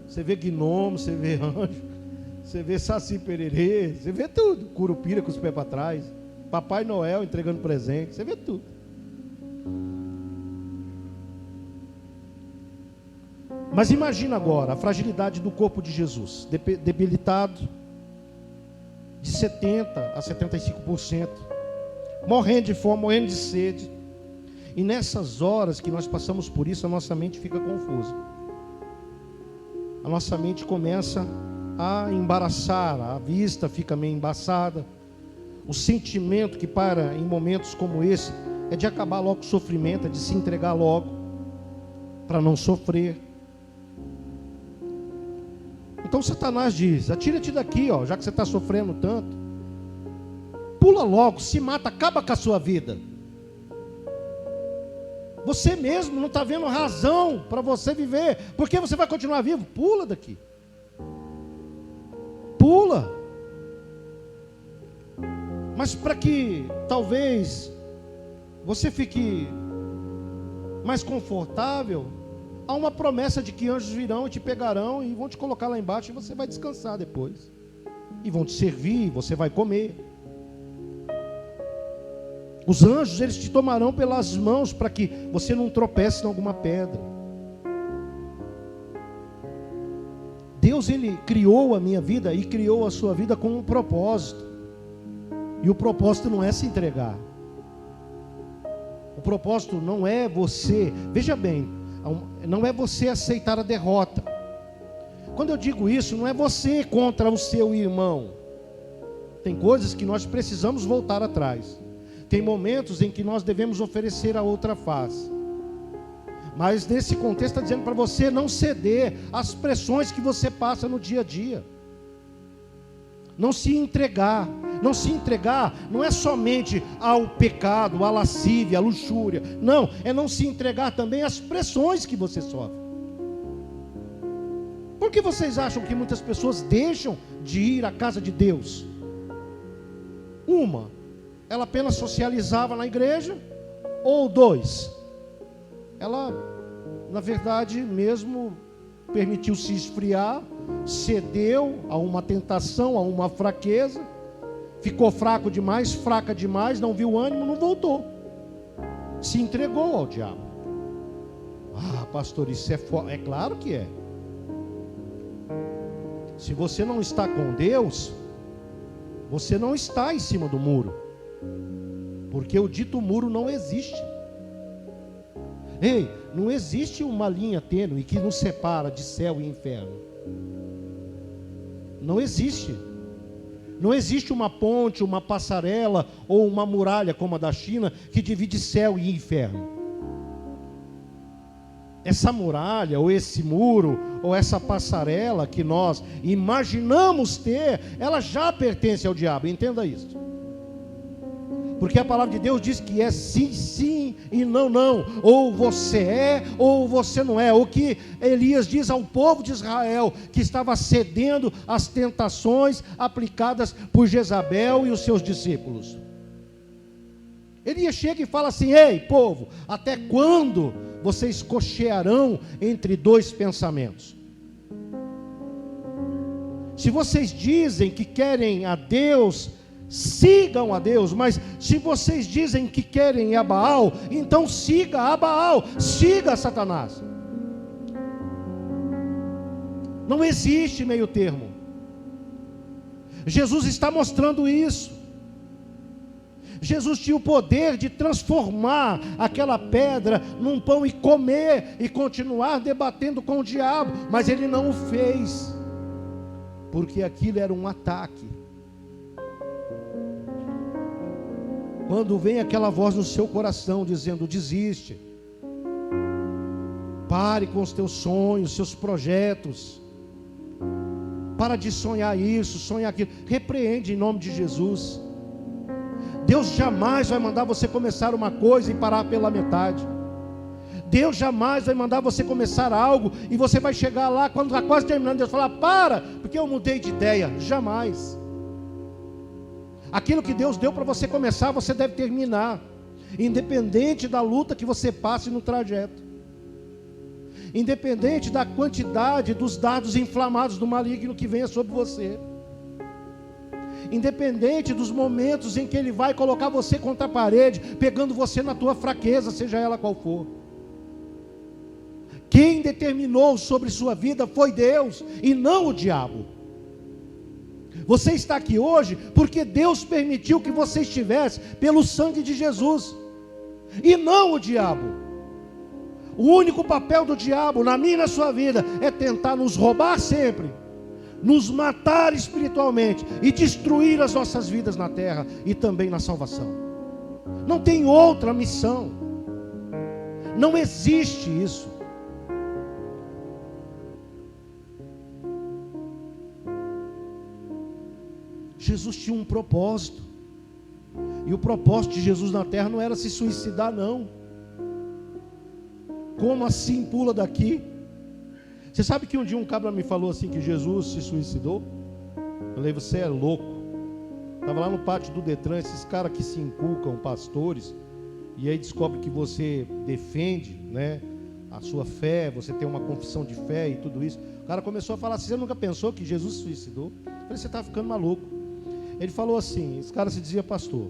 você vê gnomo, você vê anjo, você vê saci pererê, você vê tudo. Curupira com os pés para trás, Papai Noel entregando presente, você vê tudo. Mas imagina agora a fragilidade do corpo de Jesus, debilitado de 70% a 75%, morrendo de fome, morrendo de sede. E nessas horas que nós passamos por isso, a nossa mente fica confusa. A nossa mente começa a embaraçar, a vista fica meio embaçada. O sentimento que para em momentos como esse é de acabar logo com o sofrimento, é de se entregar logo, para não sofrer. Então Satanás diz: atira-te daqui, ó, já que você está sofrendo tanto. Pula logo, se mata, acaba com a sua vida. Você mesmo não está vendo razão para você viver. Por que você vai continuar vivo? Pula daqui. Pula. Mas para que talvez você fique mais confortável, há uma promessa de que anjos virão e te pegarão e vão te colocar lá embaixo e você vai descansar depois. E vão te servir, e você vai comer. Os anjos, eles te tomarão pelas mãos para que você não tropece em alguma pedra. Deus, Ele criou a minha vida e criou a sua vida com um propósito. E o propósito não é se entregar. O propósito não é você, veja bem, não é você aceitar a derrota. Quando eu digo isso, não é você contra o seu irmão. Tem coisas que nós precisamos voltar atrás. Tem momentos em que nós devemos oferecer a outra face. Mas nesse contexto está dizendo para você não ceder às pressões que você passa no dia a dia. Não se entregar. Não se entregar não é somente ao pecado, à lascívia, à luxúria. Não, é não se entregar também às pressões que você sofre. Por que vocês acham que muitas pessoas deixam de ir à casa de Deus? Ela apenas socializava na igreja. Ou dois, ela, na verdade, mesmo permitiu se esfriar, cedeu a uma tentação, a uma fraqueza, ficou fraco demais, fraca demais, não viu ânimo, não voltou, se entregou ao diabo. Ah, pastor, isso é forte. É claro que é. Se você não está com Deus, você não está em cima do muro, porque o dito muro não existe. Ei, não existe uma linha tênue que nos separa de céu e inferno. Não existe. Não existe uma ponte, uma passarela ou uma muralha como a da China que divide céu e inferno. Essa muralha, ou esse muro, ou essa passarela que nós imaginamos ter, ela já pertence ao diabo, entenda isso. Porque a palavra de Deus diz que é sim, sim e não, não. Ou você é, ou você não é. O que Elias diz ao povo de Israel, que estava cedendo às tentações aplicadas por Jezabel e os seus discípulos. Elias chega e fala assim: ei, povo, até quando vocês cochearão entre dois pensamentos? Se vocês dizem que querem a Deus, sigam a Deus, mas se vocês dizem que querem a Baal, então siga a Baal, siga a Satanás. Não existe meio termo. Jesus está mostrando isso. Jesus tinha o poder de transformar aquela pedra num pão e comer e continuar debatendo com o diabo, mas ele não o fez, porque aquilo era um ataque. Quando vem aquela voz no seu coração dizendo: desiste, pare com os teus sonhos, seus projetos, para de sonhar isso, sonhar aquilo, repreende em nome de Jesus. Deus jamais vai mandar você começar uma coisa e parar pela metade. Deus jamais vai mandar você começar algo e você vai chegar lá quando está quase terminando, Deus falar: para, porque eu mudei de ideia. Jamais. Aquilo que Deus deu para você começar, você deve terminar, independente da luta que você passe no trajeto, independente da quantidade dos dardos inflamados do maligno que venha sobre você, independente dos momentos em que ele vai colocar você contra a parede, pegando você na tua fraqueza, seja ela qual for. Quem determinou sobre sua vida foi Deus e não o diabo. Você está aqui hoje porque Deus permitiu que você estivesse pelo sangue de Jesus e não o diabo. O único papel do diabo na minha e na sua vida é tentar nos roubar sempre, nos matar espiritualmente e destruir as nossas vidas na terra e também na salvação. Não tem outra missão. Não existe isso. Jesus tinha um propósito. E o propósito de Jesus na terra não era se suicidar, não. Como assim pula daqui? Você sabe que um dia um cabra me falou assim que Jesus se suicidou? Eu falei, você é louco. Estava lá no pátio do Detran, esses caras que se inculcam, pastores, e aí descobre que você defende, né, a sua fé, você tem uma confissão de fé e tudo isso. O cara começou a falar assim, você nunca pensou que Jesus se suicidou? Eu falei, você está ficando maluco. Ele falou assim, esse cara se dizia pastor.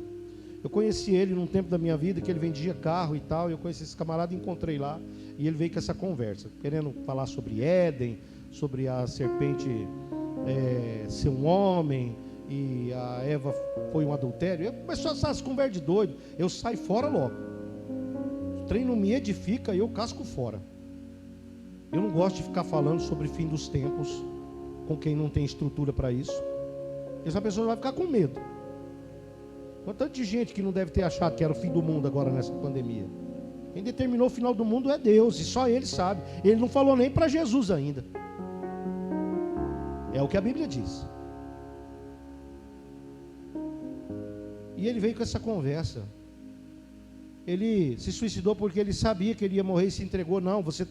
Eu conheci ele num tempo da minha vida que ele vendia carro e tal, e eu conheci esse camarada e encontrei lá, e ele veio com essa conversa, querendo falar sobre Éden, sobre a serpente ser um homem, e a Eva foi um adultério. Eu começou a se conversa de doido, eu saio fora logo. O trem não me edifica, eu casco fora. Eu não gosto de ficar falando sobre fim dos tempos com quem não tem estrutura para isso. Essa pessoa vai ficar com medo. Com tanto de gente que não deve ter achado que era o fim do mundo agora nessa pandemia. Quem determinou o final do mundo é Deus, e só Ele sabe. Ele não falou nem para Jesus ainda. É o que a Bíblia diz. E ele veio com essa conversa. Ele se suicidou porque ele sabia que ele ia morrer e se entregou. Não, você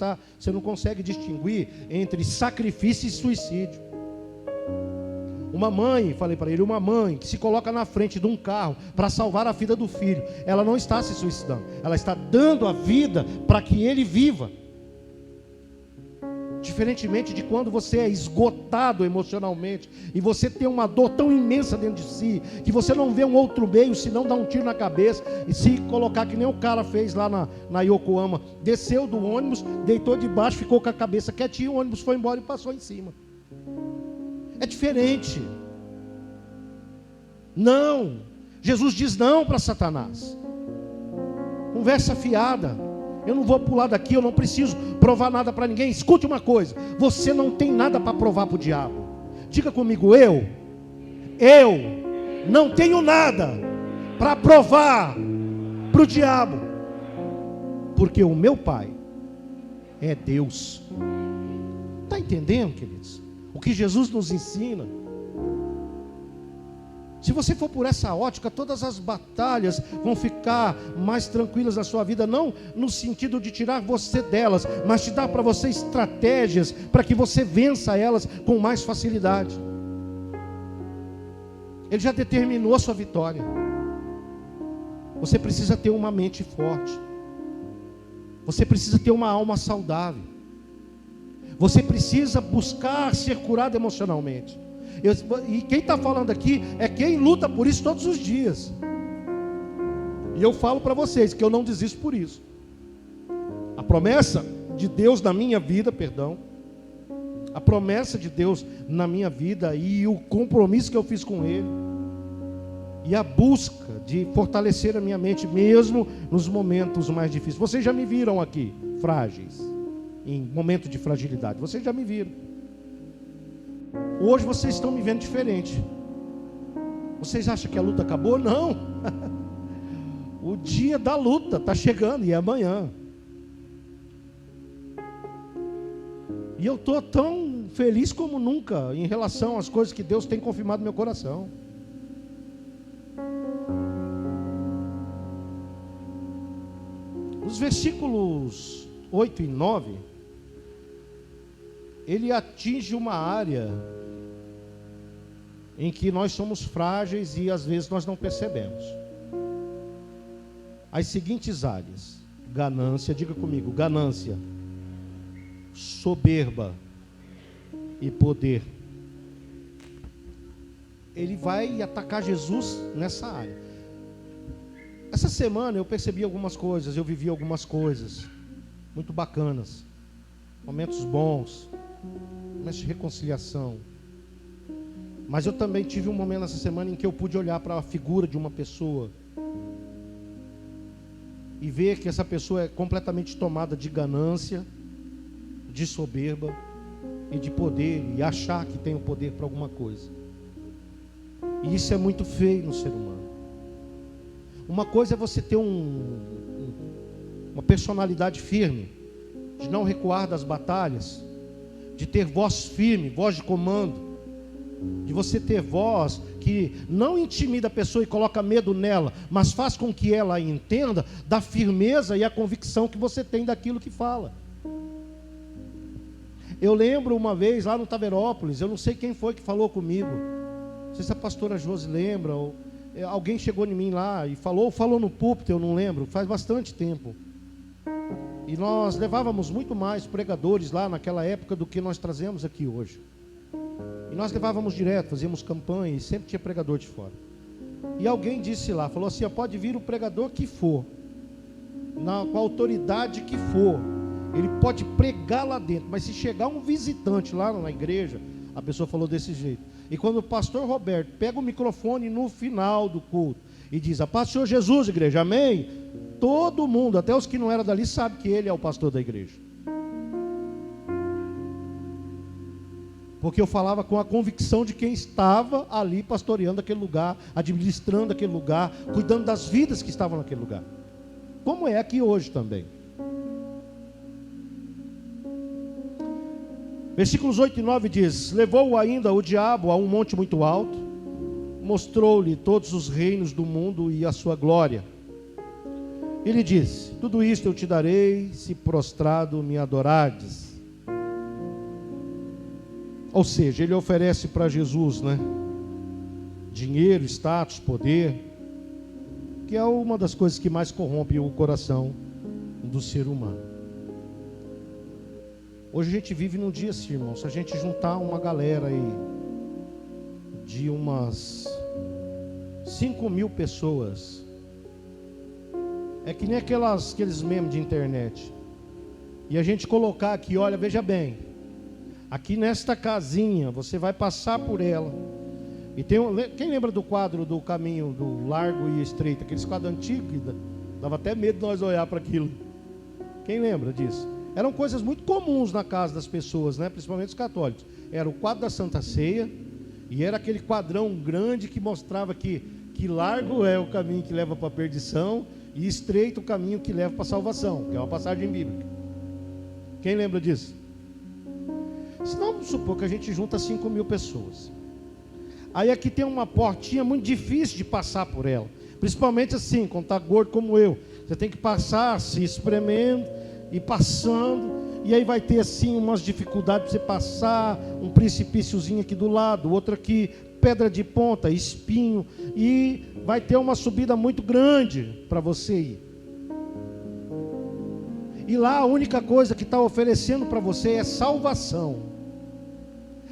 não consegue distinguir entre sacrifício e suicídio. Uma mãe, falei para ele, uma mãe que se coloca na frente de um carro para salvar a vida do filho, ela não está se suicidando, ela está dando a vida para que ele viva. Diferentemente de quando você é esgotado emocionalmente e você tem uma dor tão imensa dentro de si que você não vê um outro meio senão dar um tiro na cabeça e se colocar que nem o cara fez lá na Yokohama, desceu do ônibus, deitou debaixo, ficou com a cabeça quietinho, o ônibus foi embora e passou em cima. É diferente. Não. Jesus diz não para Satanás. Conversa fiada. Eu não vou pular daqui, eu não preciso provar nada para ninguém. Escute uma coisa, você não tem nada para provar para o diabo. Diga comigo, eu não tenho nada para provar para o diabo. Porque o meu Pai é Deus. Está entendendo, queridos? O que Jesus nos ensina. Se você for por essa ótica, todas as batalhas vão ficar mais tranquilas na sua vida, não no sentido de tirar você delas, mas te dar para você estratégias para que você vença elas com mais facilidade. Ele já determinou a sua vitória. Você precisa ter uma mente forte. Você precisa ter uma alma saudável. Você precisa buscar ser curado emocionalmente. E quem está falando aqui é quem luta por isso todos os dias. E eu falo para vocês que eu não desisto por isso. A promessa de Deus na minha vida, a promessa de Deus na minha vida e o compromisso que eu fiz com Ele, e a busca de fortalecer a minha mente mesmo nos momentos mais difíceis. Vocês já me viram aqui, frágeis, em momento de fragilidade. Vocês já me viram. Hoje vocês estão me vendo diferente. Vocês acham que a luta acabou? Não. O dia da luta está chegando e é amanhã. E eu estou tão feliz como nunca em relação às coisas que Deus tem confirmado no meu coração. Os versículos 8 e 9, ele atinge uma área em que nós somos frágeis e às vezes nós não percebemos. As seguintes áreas: ganância, diga comigo, ganância, soberba e poder. Ele vai atacar Jesus nessa área. Essa semana eu percebi algumas coisas, eu vivi algumas coisas muito bacanas. momentos bons, momentos de reconciliação. Mas eu também tive um momento nessa semana em que eu pude olhar para a figura de uma pessoa e ver que essa pessoa é completamente tomada de ganância, de soberba e de poder, e achar que tem o poder para alguma coisa. E isso é muito feio no ser humano. Uma coisa é você ter uma personalidade firme, de não recuar das batalhas, de ter voz firme, voz de comando, de você ter voz que não intimida a pessoa e coloca medo nela, mas faz com que ela entenda da firmeza e a convicção que você tem daquilo que fala. Eu lembro uma vez lá no Taverópolis, eu não sei quem foi que falou comigo, não sei se a pastora Josi lembra, ou alguém chegou em mim lá e falou no púlpito, eu não lembro, faz bastante tempo. E nós levávamos muito mais pregadores lá naquela época do que nós trazemos aqui hoje. E nós levávamos direto, fazíamos campanha e sempre tinha pregador de fora. E alguém disse lá, falou assim, pode vir o pregador que for, com a autoridade que for, ele pode pregar lá dentro, mas se chegar um visitante lá na igreja, a pessoa falou desse jeito. E quando o pastor Roberto pega o microfone no final do culto e diz, a paz do Senhor Jesus, igreja, amém? Todo mundo, até os que não eram dali, sabe que ele é o pastor da igreja. Porque eu falava com a convicção de quem estava ali pastoreando aquele lugar, administrando aquele lugar, cuidando das vidas que estavam naquele lugar. Como é aqui hoje também. Versículos 8 e 9 diz, levou-o ainda o diabo a um monte muito alto, mostrou-lhe todos os reinos do mundo e a sua glória. Ele disse, tudo isto eu te darei, se prostrado me adorares. Ou seja, ele oferece para Jesus, dinheiro, status, poder, que é uma das coisas que mais corrompe o coração do ser humano. Hoje a gente vive num dia assim, irmão, se a gente juntar uma galera aí, de umas 5.000 pessoas, é que nem aqueles memes de internet, e a gente colocar aqui, olha, veja bem, aqui nesta casinha, você vai passar por ela. E quem lembra do quadro do caminho do largo e estreito? Aqueles quadros antigos que dava até medo de nós olhar para aquilo. Quem lembra disso? Eram coisas muito comuns na casa das pessoas, principalmente os católicos. Era o quadro da Santa Ceia, e era aquele quadrão grande que mostrava que largo é o caminho que leva para a perdição e estreito o caminho que leva para a salvação, que é uma passagem bíblica. Quem lembra disso? Senão, vamos supor que a gente junta 5.000 pessoas. Aí aqui tem uma portinha muito difícil de passar por ela. Principalmente assim, quando está gordo como eu. Você tem que passar se espremendo e passando. E aí vai ter assim umas dificuldades para você passar. Um precipíciozinho aqui do lado, outro aqui, pedra de ponta, espinho. E vai ter uma subida muito grande para você ir. E lá a única coisa que está oferecendo para você é salvação.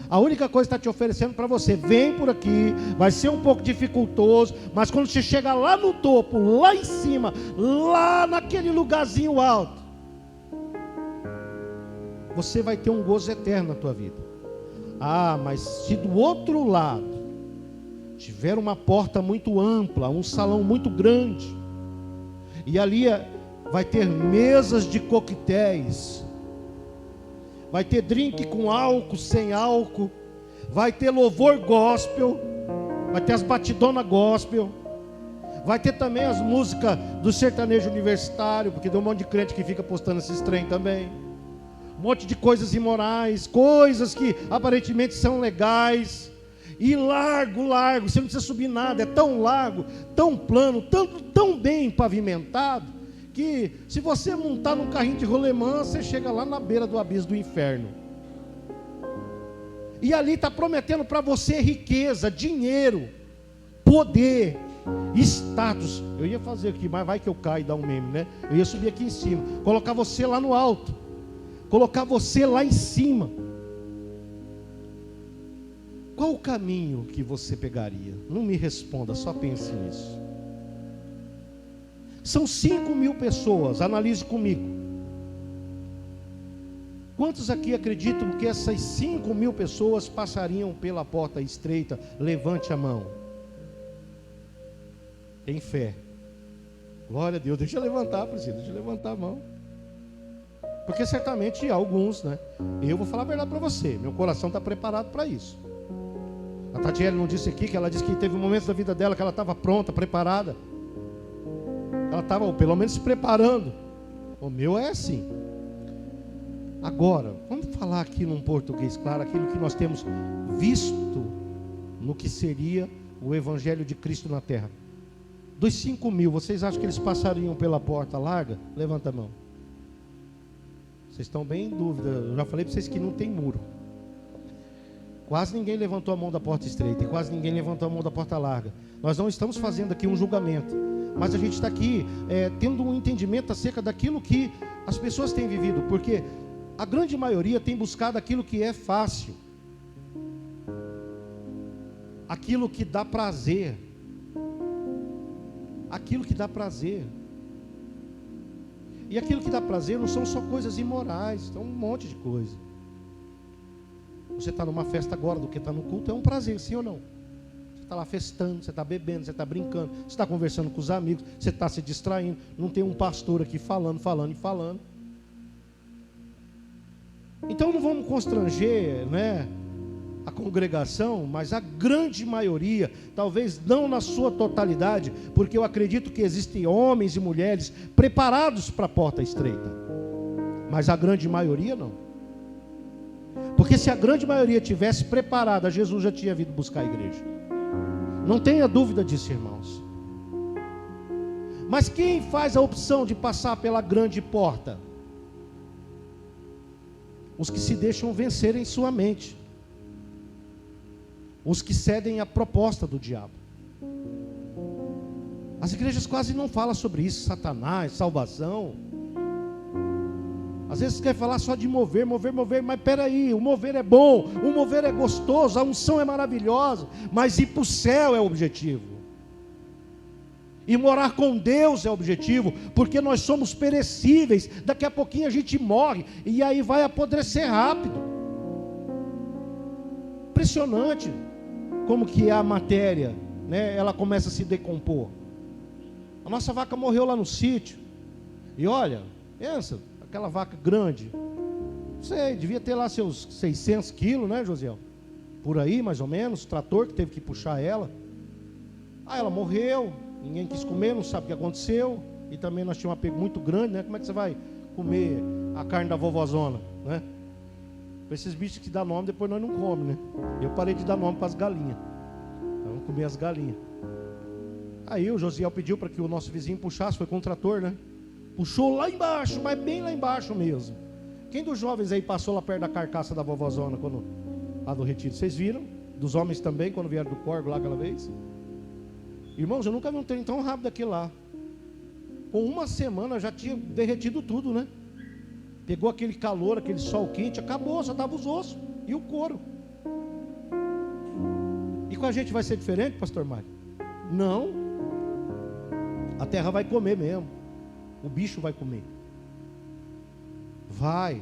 A única coisa que está te oferecendo para você, vem por aqui, vai ser um pouco dificultoso, mas quando você chegar lá no topo, lá em cima, lá naquele lugarzinho alto, você vai ter um gozo eterno na tua vida. Ah, mas se do outro lado tiver uma porta muito ampla, um salão muito grande, e ali vai ter mesas de coquetéis, vai ter drink com álcool, sem álcool, vai ter louvor gospel, vai ter as batidonas gospel, vai ter também as músicas do sertanejo universitário, porque tem um monte de crente que fica postando esses trem também, um monte de coisas imorais, coisas que aparentemente são legais, e largo, você não precisa subir nada, é tão largo, tão plano, tão bem pavimentado, que se você montar num carrinho de rolemã, você chega lá na beira do abismo do inferno. E ali está prometendo para você riqueza, dinheiro, poder, status. Eu ia fazer aqui, mas vai que eu caio e dá um meme, Eu ia subir aqui em cima, colocar você lá no alto, colocar você lá em cima. Qual o caminho que você pegaria? Não me responda, só pense nisso. São 5.000 pessoas, analise comigo. Quantos aqui acreditam que essas 5.000 pessoas passariam pela porta estreita? Levante a mão. Tem fé. Glória a Deus. Deixa eu levantar, Priscila. Deixa eu levantar a mão. Porque certamente alguns, né? Eu vou falar a verdade para você. Meu coração está preparado para isso. A Tatiele não disse aqui que ela disse que teve momentos da vida dela que ela estava pronta, preparada. Ela estava, pelo menos, se preparando. O meu é assim. Agora, vamos falar aqui num português claro, aquilo que nós temos visto no que seria o Evangelho de Cristo na Terra. Dos 5.000, vocês acham que eles passariam pela porta larga? Levanta a mão. Vocês estão bem em dúvida. Eu já falei para vocês que não tem muro. Quase ninguém levantou a mão da porta estreita e quase ninguém levantou a mão da porta larga. Nós não estamos fazendo aqui um julgamento, mas a gente está aqui tendo um entendimento acerca daquilo que as pessoas têm vivido, porque a grande maioria tem buscado aquilo que é fácil, aquilo que dá prazer, aquilo que dá prazer. E aquilo que dá prazer não são só coisas imorais, são um monte de coisa. Você está numa festa agora do que está no culto, é um prazer, sim ou não? Você está lá festando, você está bebendo, você está brincando, você está conversando com os amigos, você está se distraindo, não tem um pastor aqui falando. Então não vamos constranger, né, a congregação, mas a grande maioria, talvez não na sua totalidade, porque eu acredito que existem homens e mulheres preparados para a porta estreita, mas a grande maioria não. Porque se a grande maioria tivesse preparada, Jesus já tinha vindo buscar a igreja. Não tenha dúvida disso, irmãos. Mas quem faz a opção de passar pela grande porta? Os que se deixam vencer em sua mente. Os que cedem à proposta do diabo. As igrejas quase não falam sobre isso, Satanás, salvação. Às vezes quer falar só de mover, mas peraí, o mover é bom, o mover é gostoso, a unção é maravilhosa, mas ir para o céu é o objetivo. E morar com Deus é o objetivo, porque nós somos perecíveis, daqui a pouquinho a gente morre, e aí vai apodrecer rápido. Impressionante como que a matéria, né, ela começa a se decompor. A nossa vaca morreu lá no sítio, e olha, pensa, aquela vaca grande, não sei, devia ter lá seus 600 quilos, né, Josiel? Por aí, mais ou menos, trator que teve que puxar ela. Aí ela morreu, ninguém quis comer, não sabe o que aconteceu. E também nós tínhamos um apego muito grande, né? Como é que você vai comer a carne da vovózona, né? Para esses bichos que dá nome, depois nós não comemos, né? Eu parei de dar nome para as galinhas. Vamos comer as galinhas. Aí o Josiel pediu para que o nosso vizinho puxasse, foi com o trator, né? Puxou lá embaixo, mas bem lá embaixo mesmo. Quem dos jovens aí passou lá perto da carcaça da vovózona, lá do retiro? Vocês viram? Dos homens também, quando vieram do Corgo lá aquela vez? Irmãos, eu nunca vi um trem tão rápido aqui lá. Com uma semana já tinha derretido tudo, né? Pegou aquele calor, aquele sol quente, acabou, só dava os ossos e o couro. E com a gente vai ser diferente, pastor Mário? Não. A terra vai comer mesmo. O bicho vai comer. Vai.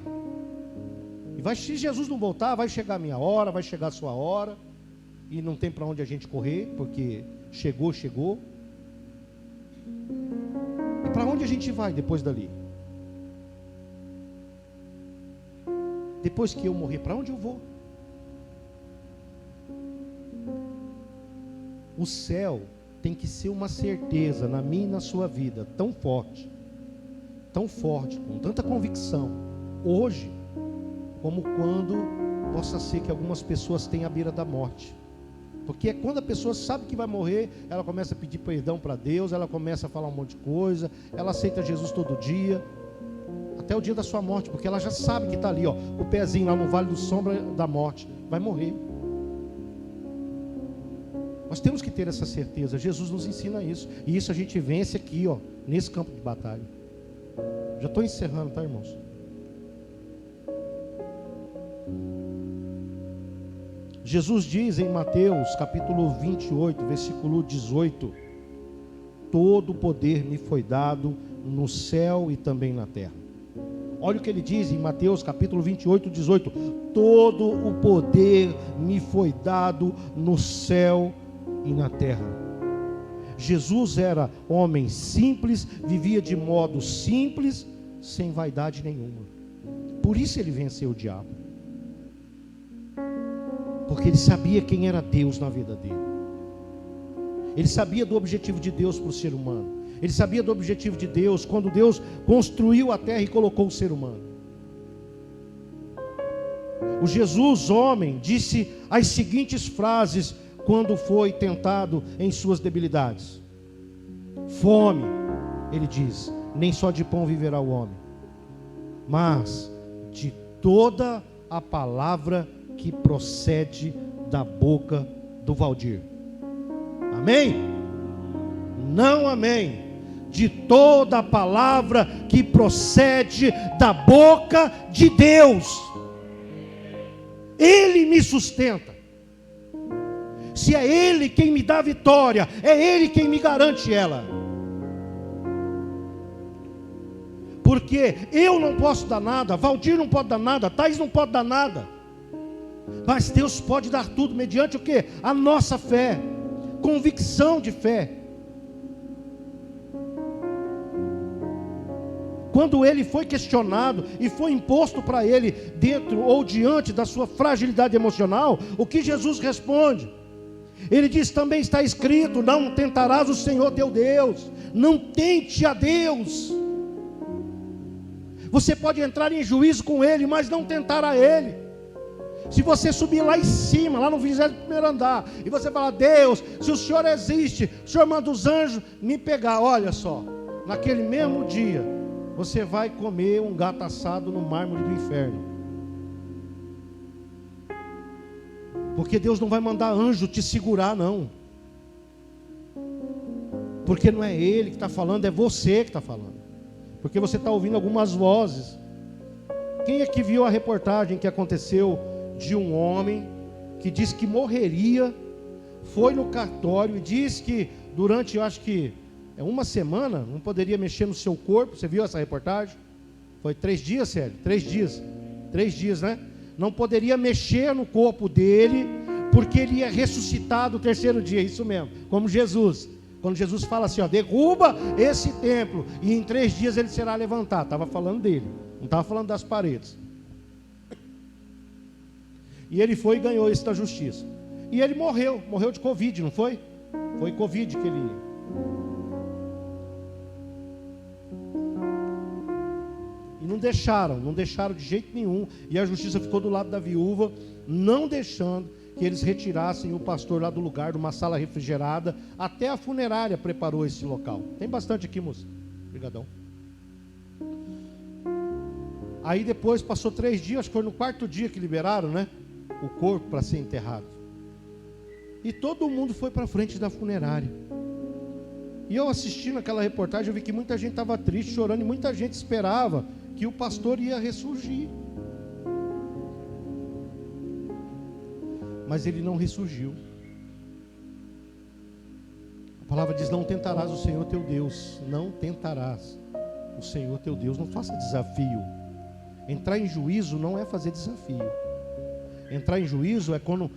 E se Jesus não voltar, vai chegar a minha hora, vai chegar a sua hora. E não tem para onde a gente correr, porque chegou. E para onde a gente vai depois dali? Depois que eu morrer, para onde eu vou? O céu tem que ser uma certeza na minha e na sua vida, tão forte, com tanta convicção, hoje, como quando possa ser que algumas pessoas tenham à beira da morte. Porque é quando a pessoa sabe que vai morrer, ela começa a pedir perdão para Deus, ela começa a falar um monte de coisa, ela aceita Jesus todo dia, até o dia da sua morte, porque ela já sabe que está ali, ó, o pezinho lá no vale do sombra da morte, vai morrer. Nós temos que ter essa certeza, Jesus nos ensina isso, e isso a gente vence aqui, ó, nesse campo de batalha. Já estou encerrando, tá, irmãos? Jesus diz em Mateus capítulo 28, versículo 18: todo o poder me foi dado no céu e também na terra. Olha o que ele diz em Mateus capítulo 28, 18: todo o poder me foi dado no céu e na terra. Jesus era homem simples, vivia de modo simples, sem vaidade nenhuma. Por isso ele venceu o diabo, porque ele sabia quem era Deus na vida dele. Ele sabia do objetivo de Deus para o ser humano. Ele sabia do objetivo de Deus quando Deus construiu a terra e colocou o ser humano. O Jesus, homem, disse as seguintes frases quando foi tentado em suas debilidades. Fome, ele diz, nem só de pão viverá o homem, mas de toda a palavra que procede da boca do Valdir. Amém? Não amém. De toda a palavra que procede da boca de Deus. Ele me sustenta. Se é Ele quem me dá vitória, é Ele quem me garante ela. Porque eu não posso dar nada, Valdir não pode dar nada, Thaís não pode dar nada. Mas Deus pode dar tudo mediante o quê? A nossa fé, convicção de fé. Quando ele foi questionado e foi imposto para ele, dentro ou diante da sua fragilidade emocional, o que Jesus responde? Ele diz: também está escrito, não tentarás o Senhor teu Deus, não tente a Deus. Você pode entrar em juízo com ele, mas não tentar a ele. Se você subir lá em cima, lá no 21º andar, e você falar: Deus, se o Senhor existe, o Senhor manda os anjos me pegar, olha só, naquele mesmo dia, você vai comer um gato assado no mármore do inferno. Porque Deus não vai mandar anjo te segurar, não. Porque não é Ele que está falando, é você que está falando. Porque você está ouvindo algumas vozes. Quem é que viu a reportagem que aconteceu de um homem que disse que morreria, foi no cartório e disse que durante, eu acho que uma semana, não poderia mexer no seu corpo? Você viu essa reportagem? Foi 3 dias, Célio? 3 dias. 3 dias, né? Não poderia mexer no corpo dele, porque ele ia ressuscitar no 3º dia, isso mesmo, como Jesus. Quando Jesus fala assim, ó, derruba esse templo, e em 3 dias ele será levantado. Estava falando dele, não estava falando das paredes. E ele foi e ganhou isso da justiça. E ele morreu de Covid, não foi? Foi Covid que ele... E não deixaram de jeito nenhum. E a justiça ficou do lado da viúva, não deixando que eles retirassem o pastor lá do lugar, de uma sala refrigerada. Até a funerária preparou esse local. Tem bastante aqui, moça. Obrigadão. Aí depois passou 3 dias, acho que foi no 4º dia que liberaram, né, o corpo para ser enterrado. E todo mundo foi para frente da funerária. E eu assistindo aquela reportagem, eu vi que muita gente estava triste, chorando, e muita gente esperava que o pastor ia ressurgir. Mas ele não ressurgiu. A palavra diz: não tentarás o Senhor teu Deus. Não tentarás o Senhor teu Deus. Não faça desafio. Entrar em juízo não é fazer desafio. Entrar em juízo é como